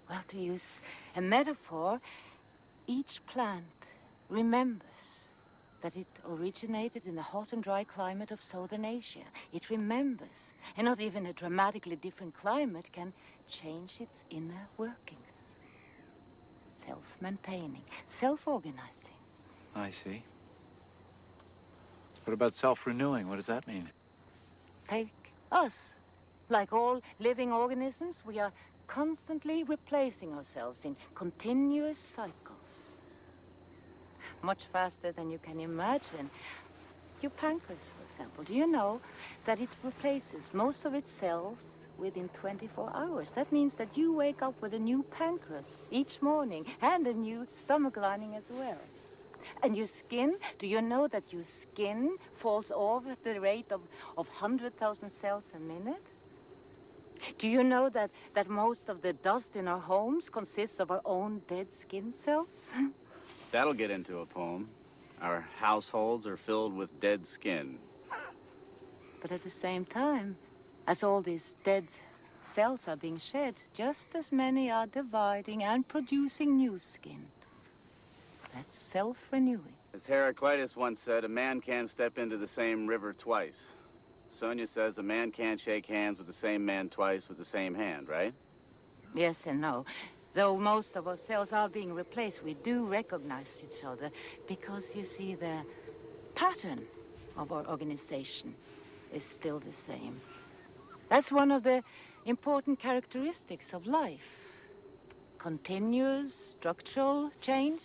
Speaker 3: Well, to use a metaphor, each plant remembers that it originated in the hot and dry climate of southern Asia. It remembers, and not even a dramatically different climate can change its inner workings. Self-maintaining, self-organizing.
Speaker 2: I see. What about self-renewing? What does that mean?
Speaker 3: Take us. Like all living organisms, we are constantly replacing ourselves in continuous cycles. Much faster than you can imagine. Your pancreas, for example, do you know that it replaces most of its cells within 24 hours? That means that you wake up with a new pancreas each morning and a new stomach lining as well. And your skin, do you know that your skin falls off at the rate of 100,000 cells a minute? Do you know that most of the dust in our homes consists of our own dead skin cells?
Speaker 9: That'll get into a poem. Our households are filled with dead skin.
Speaker 3: But at the same time, as all these dead cells are being shed, just as many are dividing and producing new skin. That's self-renewing.
Speaker 9: As Heraclitus once said, a man can't step into the same river twice. Sonia says a man can't shake hands with the same man twice with the same hand, right?
Speaker 3: Yes and no. Though most of our cells are being replaced, we do recognize each other because, you see, the pattern of our organization is still the same. That's one of the important characteristics of life. Continuous structural change,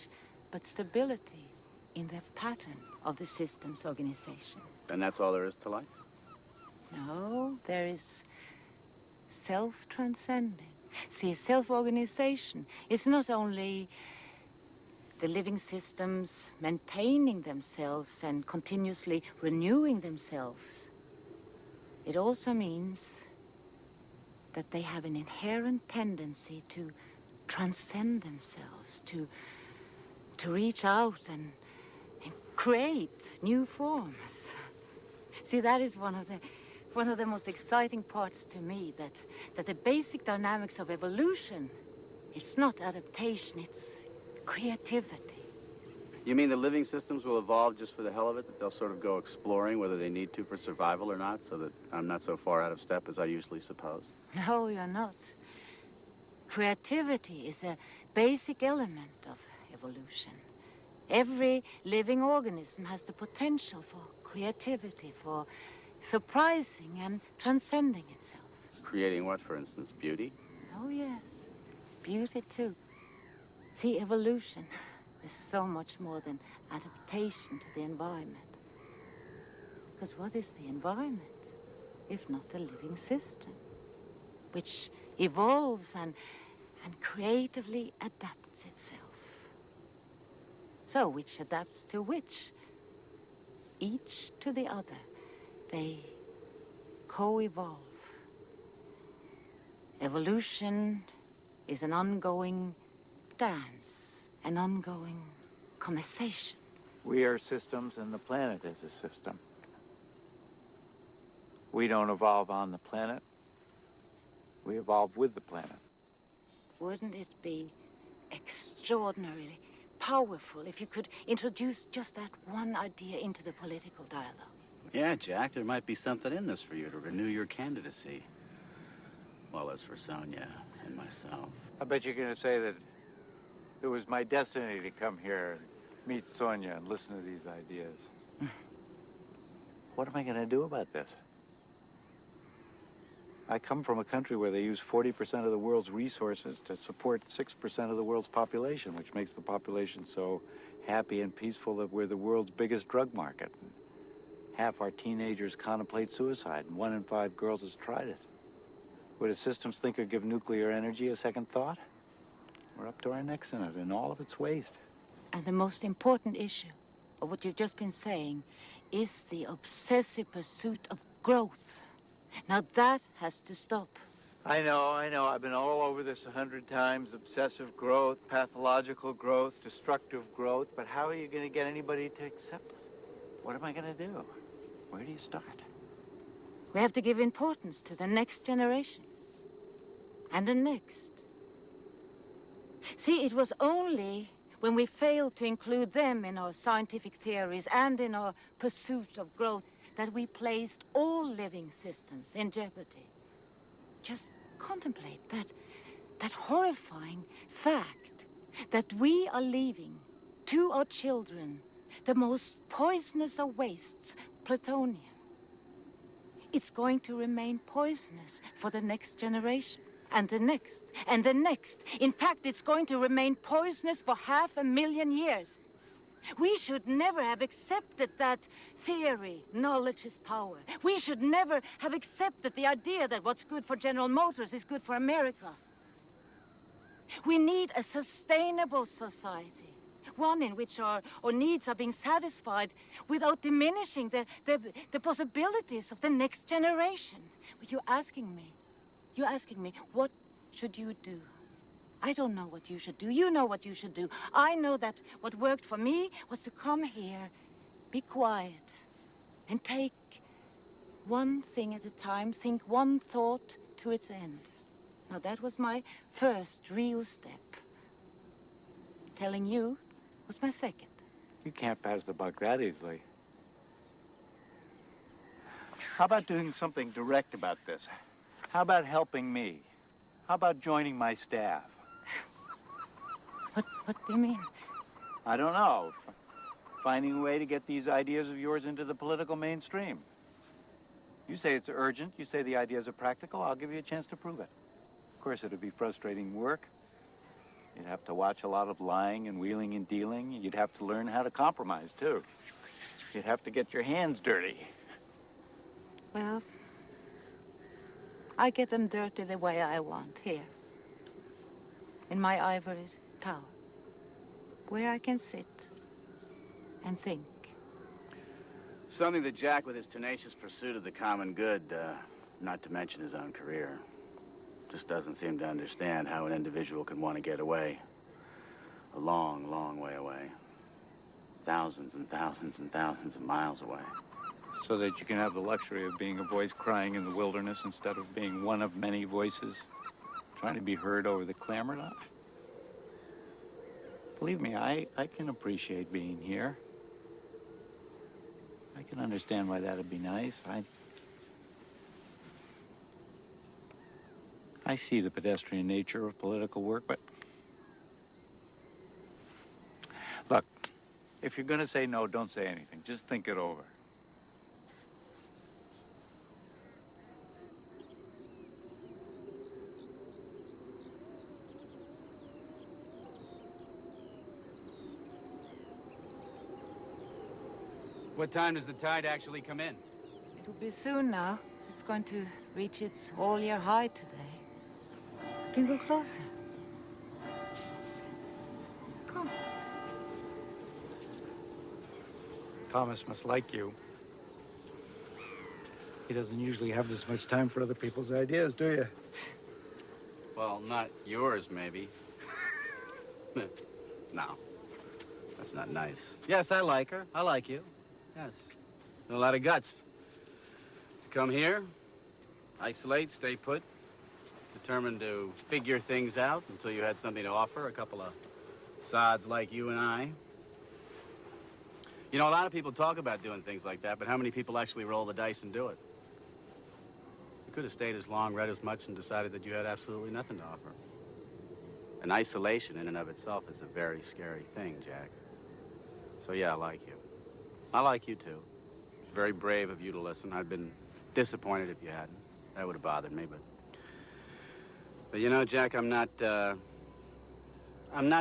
Speaker 3: but stability in the pattern of the system's organization.
Speaker 9: And that's all there is to life?
Speaker 3: No, there is self-transcending. See, self-organization is not only the living systems maintaining themselves and continuously renewing themselves. It also means that they have an inherent tendency to transcend themselves, to reach out and create new forms. See, that is one of the most exciting parts to me, that the basic dynamics of evolution, it's not adaptation, it's creativity.
Speaker 9: You mean the living systems will evolve just for the hell of it, that they'll sort of go exploring whether they need to for survival or not, so that I'm not so far out of step as I usually suppose?
Speaker 3: No, you're not. Creativity is a basic element of evolution. Every living organism has the potential for creativity, for surprising and transcending itself.
Speaker 9: Creating what, for instance? Beauty?
Speaker 3: Oh, yes. Beauty, too. See, evolution is so much more than adaptation to the environment. Because what is the environment, if not a living system, which evolves and creatively adapts itself? So, which adapts to which? Each to the other. They co-evolve. Evolution is an ongoing dance, an ongoing conversation.
Speaker 2: We are systems and the planet is a system. We don't evolve on the planet. We evolve with the planet.
Speaker 3: Wouldn't it be extraordinarily powerful if you could introduce just that one idea into the political dialogue?
Speaker 5: Yeah, Jack, there might be something in this for you to renew your candidacy. Well, as for Sonia and myself.
Speaker 2: I bet you're going to say that it was my destiny to come here and meet Sonia and listen to these ideas.
Speaker 1: What am I going to do about this? I come from a country where they use 40% of the world's resources to support 6% of the world's population, which makes the population so happy and peaceful that we're the world's biggest drug market. Half our teenagers contemplate suicide, and 1 in 5 girls has tried it. Would a systems thinker give nuclear energy a second thought? We're up to our necks in it, in all of its waste.
Speaker 3: And the most important issue of what you've just been saying is the obsessive pursuit of growth. Now that has to stop.
Speaker 1: I know. I've been all over this 100 times. Obsessive growth, pathological growth, destructive growth. But how are you going to get anybody to accept it? What am I going to do? Where do you start?
Speaker 3: We have to give importance to the next generation. And the next. See, it was only when we failed to include them in our scientific theories and in our pursuit of growth that we placed all living systems in jeopardy. Just contemplate that horrifying fact that we are leaving to our children the most poisonous of wastes, plutonium. It's going to remain poisonous for the next generation, and the next, and the next. In fact, it's going to remain poisonous for 500,000 years. We should never have accepted that theory, knowledge is power. We should never have accepted the idea that what's good for General Motors is good for America. We need a sustainable society, one in which our needs are being satisfied without diminishing the possibilities of the next generation. But you're asking me, what should you do? I don't know what you should do. You know what you should do. I know that what worked for me was to come here, be quiet, and take one thing at a time, think one thought to its end. Now, that was my first real step. Telling you was my second.
Speaker 1: You can't pass the buck that easily. How about doing something direct about this? How about helping me? How about joining my staff?
Speaker 3: What do you mean?
Speaker 1: I don't know. Finding a way to get these ideas of yours into the political mainstream. You say it's urgent. You say the ideas are practical. I'll give you a chance to prove it. Of course, it'd be frustrating work. You'd have to watch a lot of lying and wheeling and dealing. You'd have to learn how to compromise, too. You'd have to get your hands dirty.
Speaker 3: Well, I get them dirty the way I want, here. In my ivory tower, where I can sit and think.
Speaker 5: Something that Jack, with his tenacious pursuit of the common good, not to mention his own career, just doesn't seem to understand how an individual can want to get away. A long, long way away. Thousands and thousands and thousands of miles away.
Speaker 1: So that you can have the luxury of being a voice crying in the wilderness instead of being one of many voices trying to be heard over the clamor. Believe me, I can appreciate being here. I can understand why that'd be nice. I see the pedestrian nature of political work, but look, if you're going to say no, don't say anything. Just think it over.
Speaker 9: What time does the tide actually come in?
Speaker 3: It'll be soon now. It's going to reach its all-year high today. You can go closer. Come.
Speaker 1: Thomas must like you. He doesn't usually have this much time for other people's ideas, do you?
Speaker 5: Well, not yours, maybe. No, that's not nice. Yes, I like her. I like you. Yes. A lot of guts. To come here, isolate, stay put, determined to figure things out until you had something to offer, a couple of sods like you and I. You know, a lot of people talk about doing things like that, but how many people actually roll the dice and do it? You could have stayed as long, read as much, and decided that you had absolutely nothing to offer. And isolation in and of itself is a very scary thing, Jack. So yeah, I like you. I like you too. Very brave of you to listen. I'd been disappointed if you hadn't. That would have bothered me, but you know, Jack, I'm not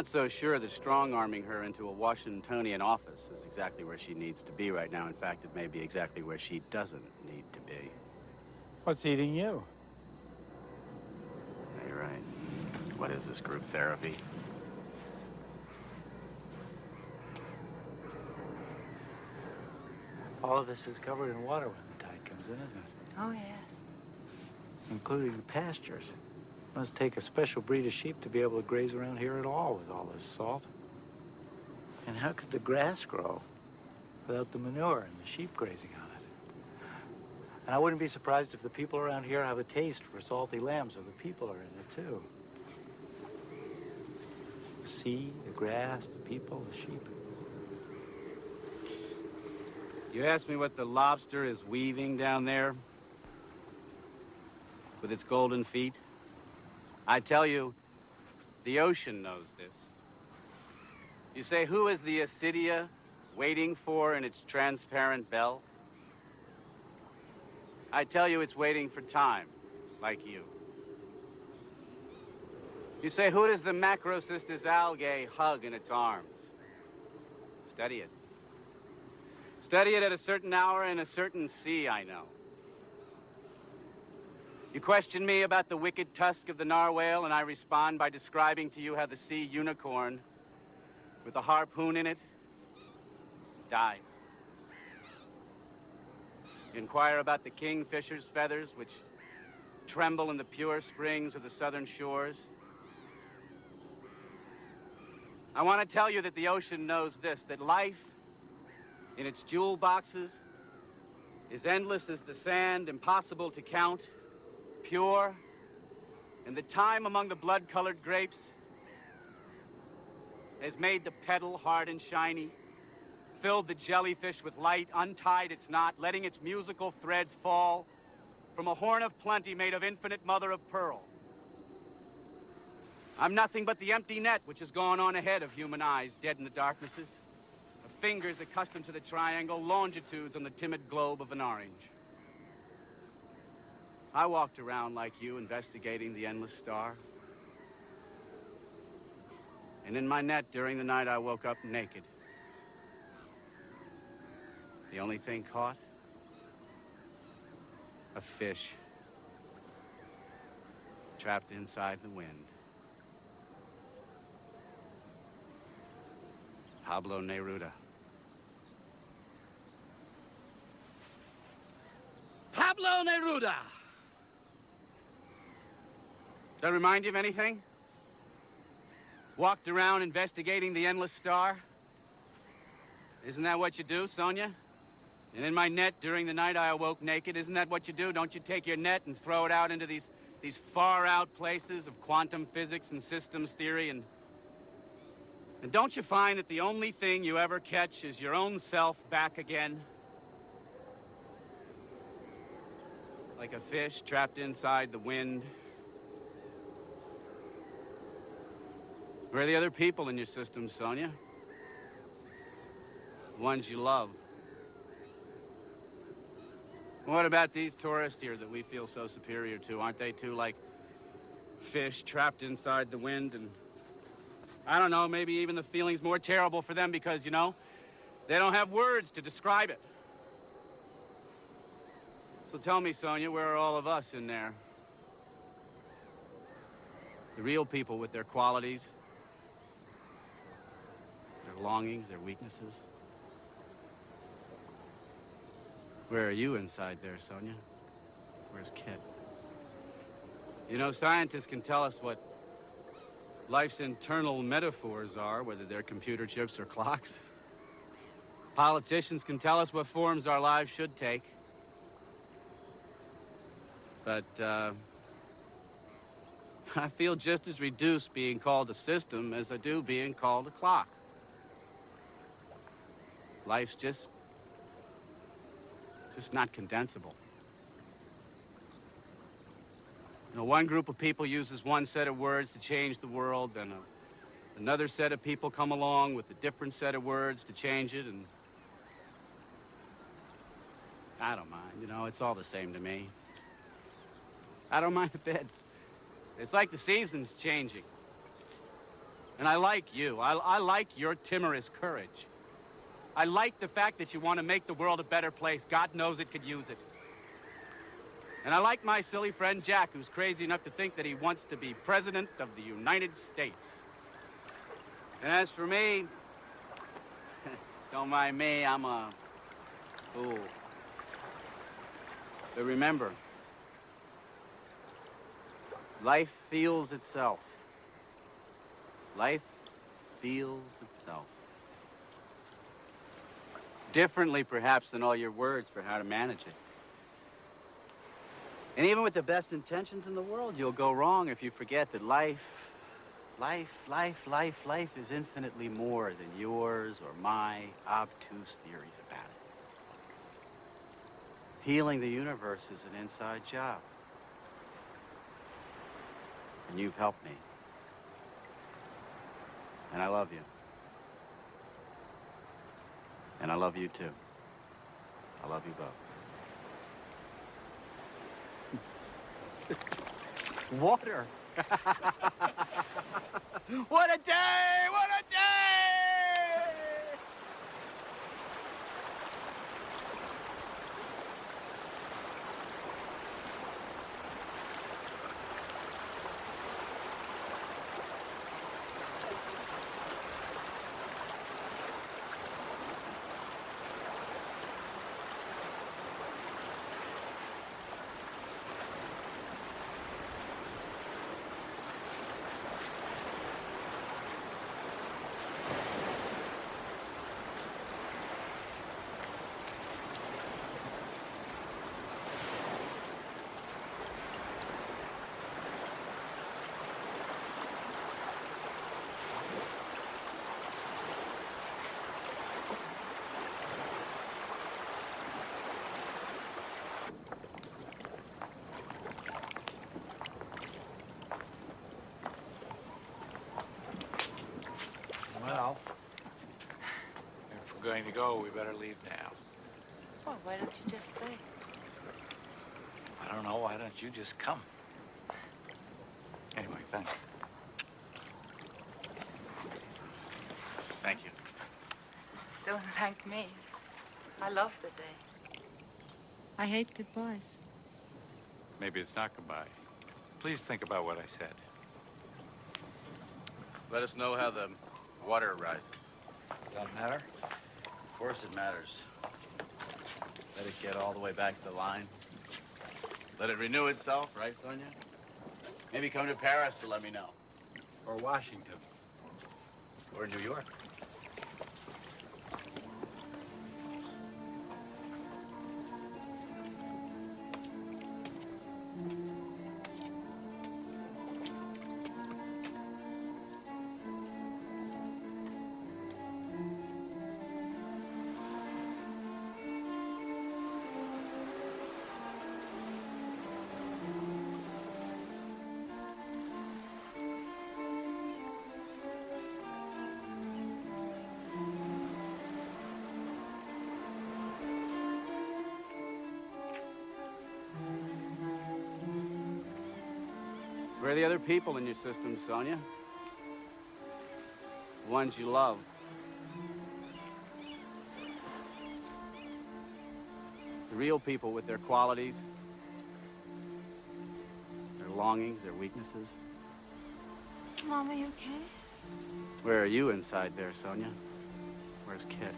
Speaker 5: so sure that strong-arming her into a Washingtonian office is exactly where she needs to be right now. In fact, it may be exactly where she doesn't need to be.
Speaker 1: What's eating you?
Speaker 5: Yeah, you're right. What is this, group therapy?
Speaker 1: All of this is covered in water when the tide comes in, isn't it?
Speaker 3: Oh, yes.
Speaker 1: Including the pastures. Must take a special breed of sheep to be able to graze around here at all with all this salt. And how could the grass grow without the manure and the sheep grazing on it? And I wouldn't be surprised if the people around here have a taste for salty lambs, so the people are in it too. The sea, the grass, the people, the sheep.
Speaker 5: You asked me what the lobster is weaving down there with its golden feet. I tell you, the ocean knows this. You say, who is the Asidia waiting for in its transparent bell? I tell you, it's waiting for time, like you. You say, who does the Macrocystis algae hug in its arms? Study it. Study it at a certain hour in a certain sea, I know. You question me about the wicked tusk of the narwhal, and I respond by describing to you how the sea unicorn, with a harpoon in it, dies. You inquire about the kingfisher's feathers, which tremble in the pure springs of the southern shores. I want to tell you that the ocean knows this, that life in its jewel boxes is endless as the sand, impossible to count, pure, and the time among the blood-colored grapes has made the petal hard and shiny, filled the jellyfish with light, untied its knot, letting its musical threads fall from a horn of plenty made of infinite mother of pearl. I'm nothing but the empty net which has gone on ahead of human eyes, dead in the darknesses, of fingers accustomed to the triangle, longitudes on the timid globe of an orange. I walked around like you, investigating the endless star. And in my net during the night, I woke up naked. The only thing caught? A fish. Trapped inside the wind. Pablo Neruda. Pablo Neruda! Does that remind you of anything? Walked around investigating the endless star? Isn't that what you do, Sonia? And in my net during the night I awoke naked. Isn't that what you do? Don't you take your net and throw it out into these far-out places of quantum physics and systems theory? And don't you find that the only thing you ever catch is your own self back again? Like a fish trapped inside the wind. Where are the other people in your system, Sonia? The ones you love. What about these tourists here that we feel so superior to? Aren't they too like fish trapped inside the wind? And I don't know, maybe even the feeling's more terrible for them because, you know, they don't have words to describe it. So tell me, Sonia, where are all of us in there? The real people with their qualities, their longings, their weaknesses. Where are you inside there, Sonia? Where's Kit? You know, scientists can tell us what life's internal metaphors are, whether they're computer chips or clocks. Politicians can tell us what forms our lives should take. But, I feel just as reduced being called a system as I do being called a clock. Life's just not condensable. You know, one group of people uses one set of words to change the world, then another set of people come along with a different set of words to change it, and I don't mind. You know, it's all the same to me. I don't mind a bit. It's like the seasons changing. And I like you. I like your timorous courage. I like the fact that you want to make the world a better place. God knows it could use it. And I like my silly friend Jack, who's crazy enough to think that he wants to be President of the United States. And as for me, don't mind me, I'm a fool. But remember, life feels itself. Life feels itself. Differently, perhaps, than all your words for how to manage it. And even with the best intentions in the world, you'll go wrong if you forget that life is infinitely more than yours or my obtuse theories about it. Healing the universe is an inside job. And you've helped me. And I love you. And I love you too. I love you both. Water. What a day! What a day!
Speaker 2: Well, if we're going to go, we better leave now.
Speaker 3: Well, why don't you just stay?
Speaker 2: I don't know, why don't you just come? Anyway, thanks.
Speaker 5: Thank you.
Speaker 3: Don't thank me. I love the day. I hate goodbyes.
Speaker 2: Maybe it's not goodbye. Please think about what I said.
Speaker 5: Let us know how the water rises.
Speaker 2: Does that matter?
Speaker 5: Of course it matters. Let it get all the way back to the line. Let it renew itself, right, Sonia? Maybe come to Paris to let me know.
Speaker 2: Or Washington.
Speaker 5: Or New York. Where are the other people in your system, Sonia? The ones you love. The real people with their qualities, their longings, their weaknesses.
Speaker 4: Mom, are you okay?
Speaker 5: Where are you inside there, Sonia? Where's Kit?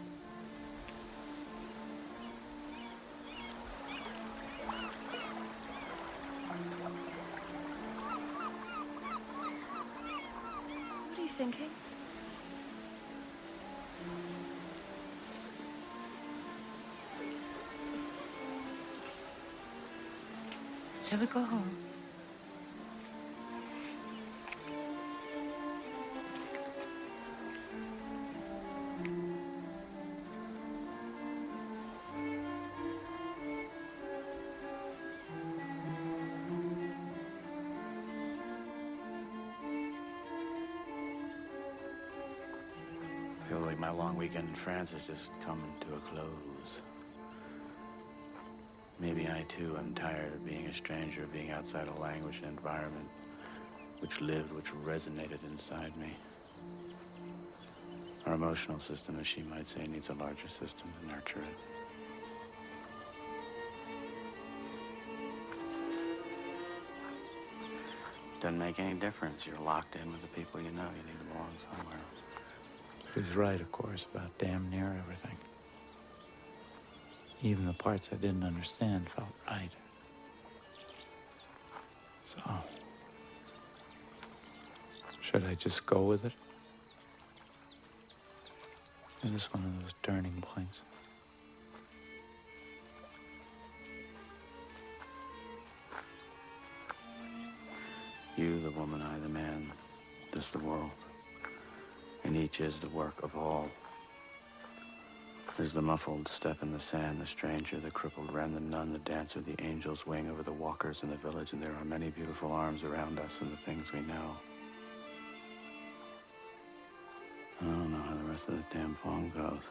Speaker 4: What are you thinking?
Speaker 3: Shall we go home?
Speaker 1: I feel like my long weekend in France has just come to a close. Maybe I, too, am tired of being a stranger, being outside a language and environment which lived, which resonated inside me. Our emotional system, as she might say, needs a larger system to nurture it. Doesn't make any difference. You're locked in with the people you know. You need to belong somewhere.
Speaker 10: He's right, of course, about damn near everything. Even the parts I didn't understand felt right. So, should I just go with it? Is this one of those turning points?
Speaker 1: You, the woman, I, the man, this the world. And each is the work of all. There's the muffled step in the sand, the stranger, the crippled wren, the nun, the dancer, the angel's wing over the walkers in the village, and there are many beautiful arms around us and the things we know. I don't know how the rest of the damn poem goes.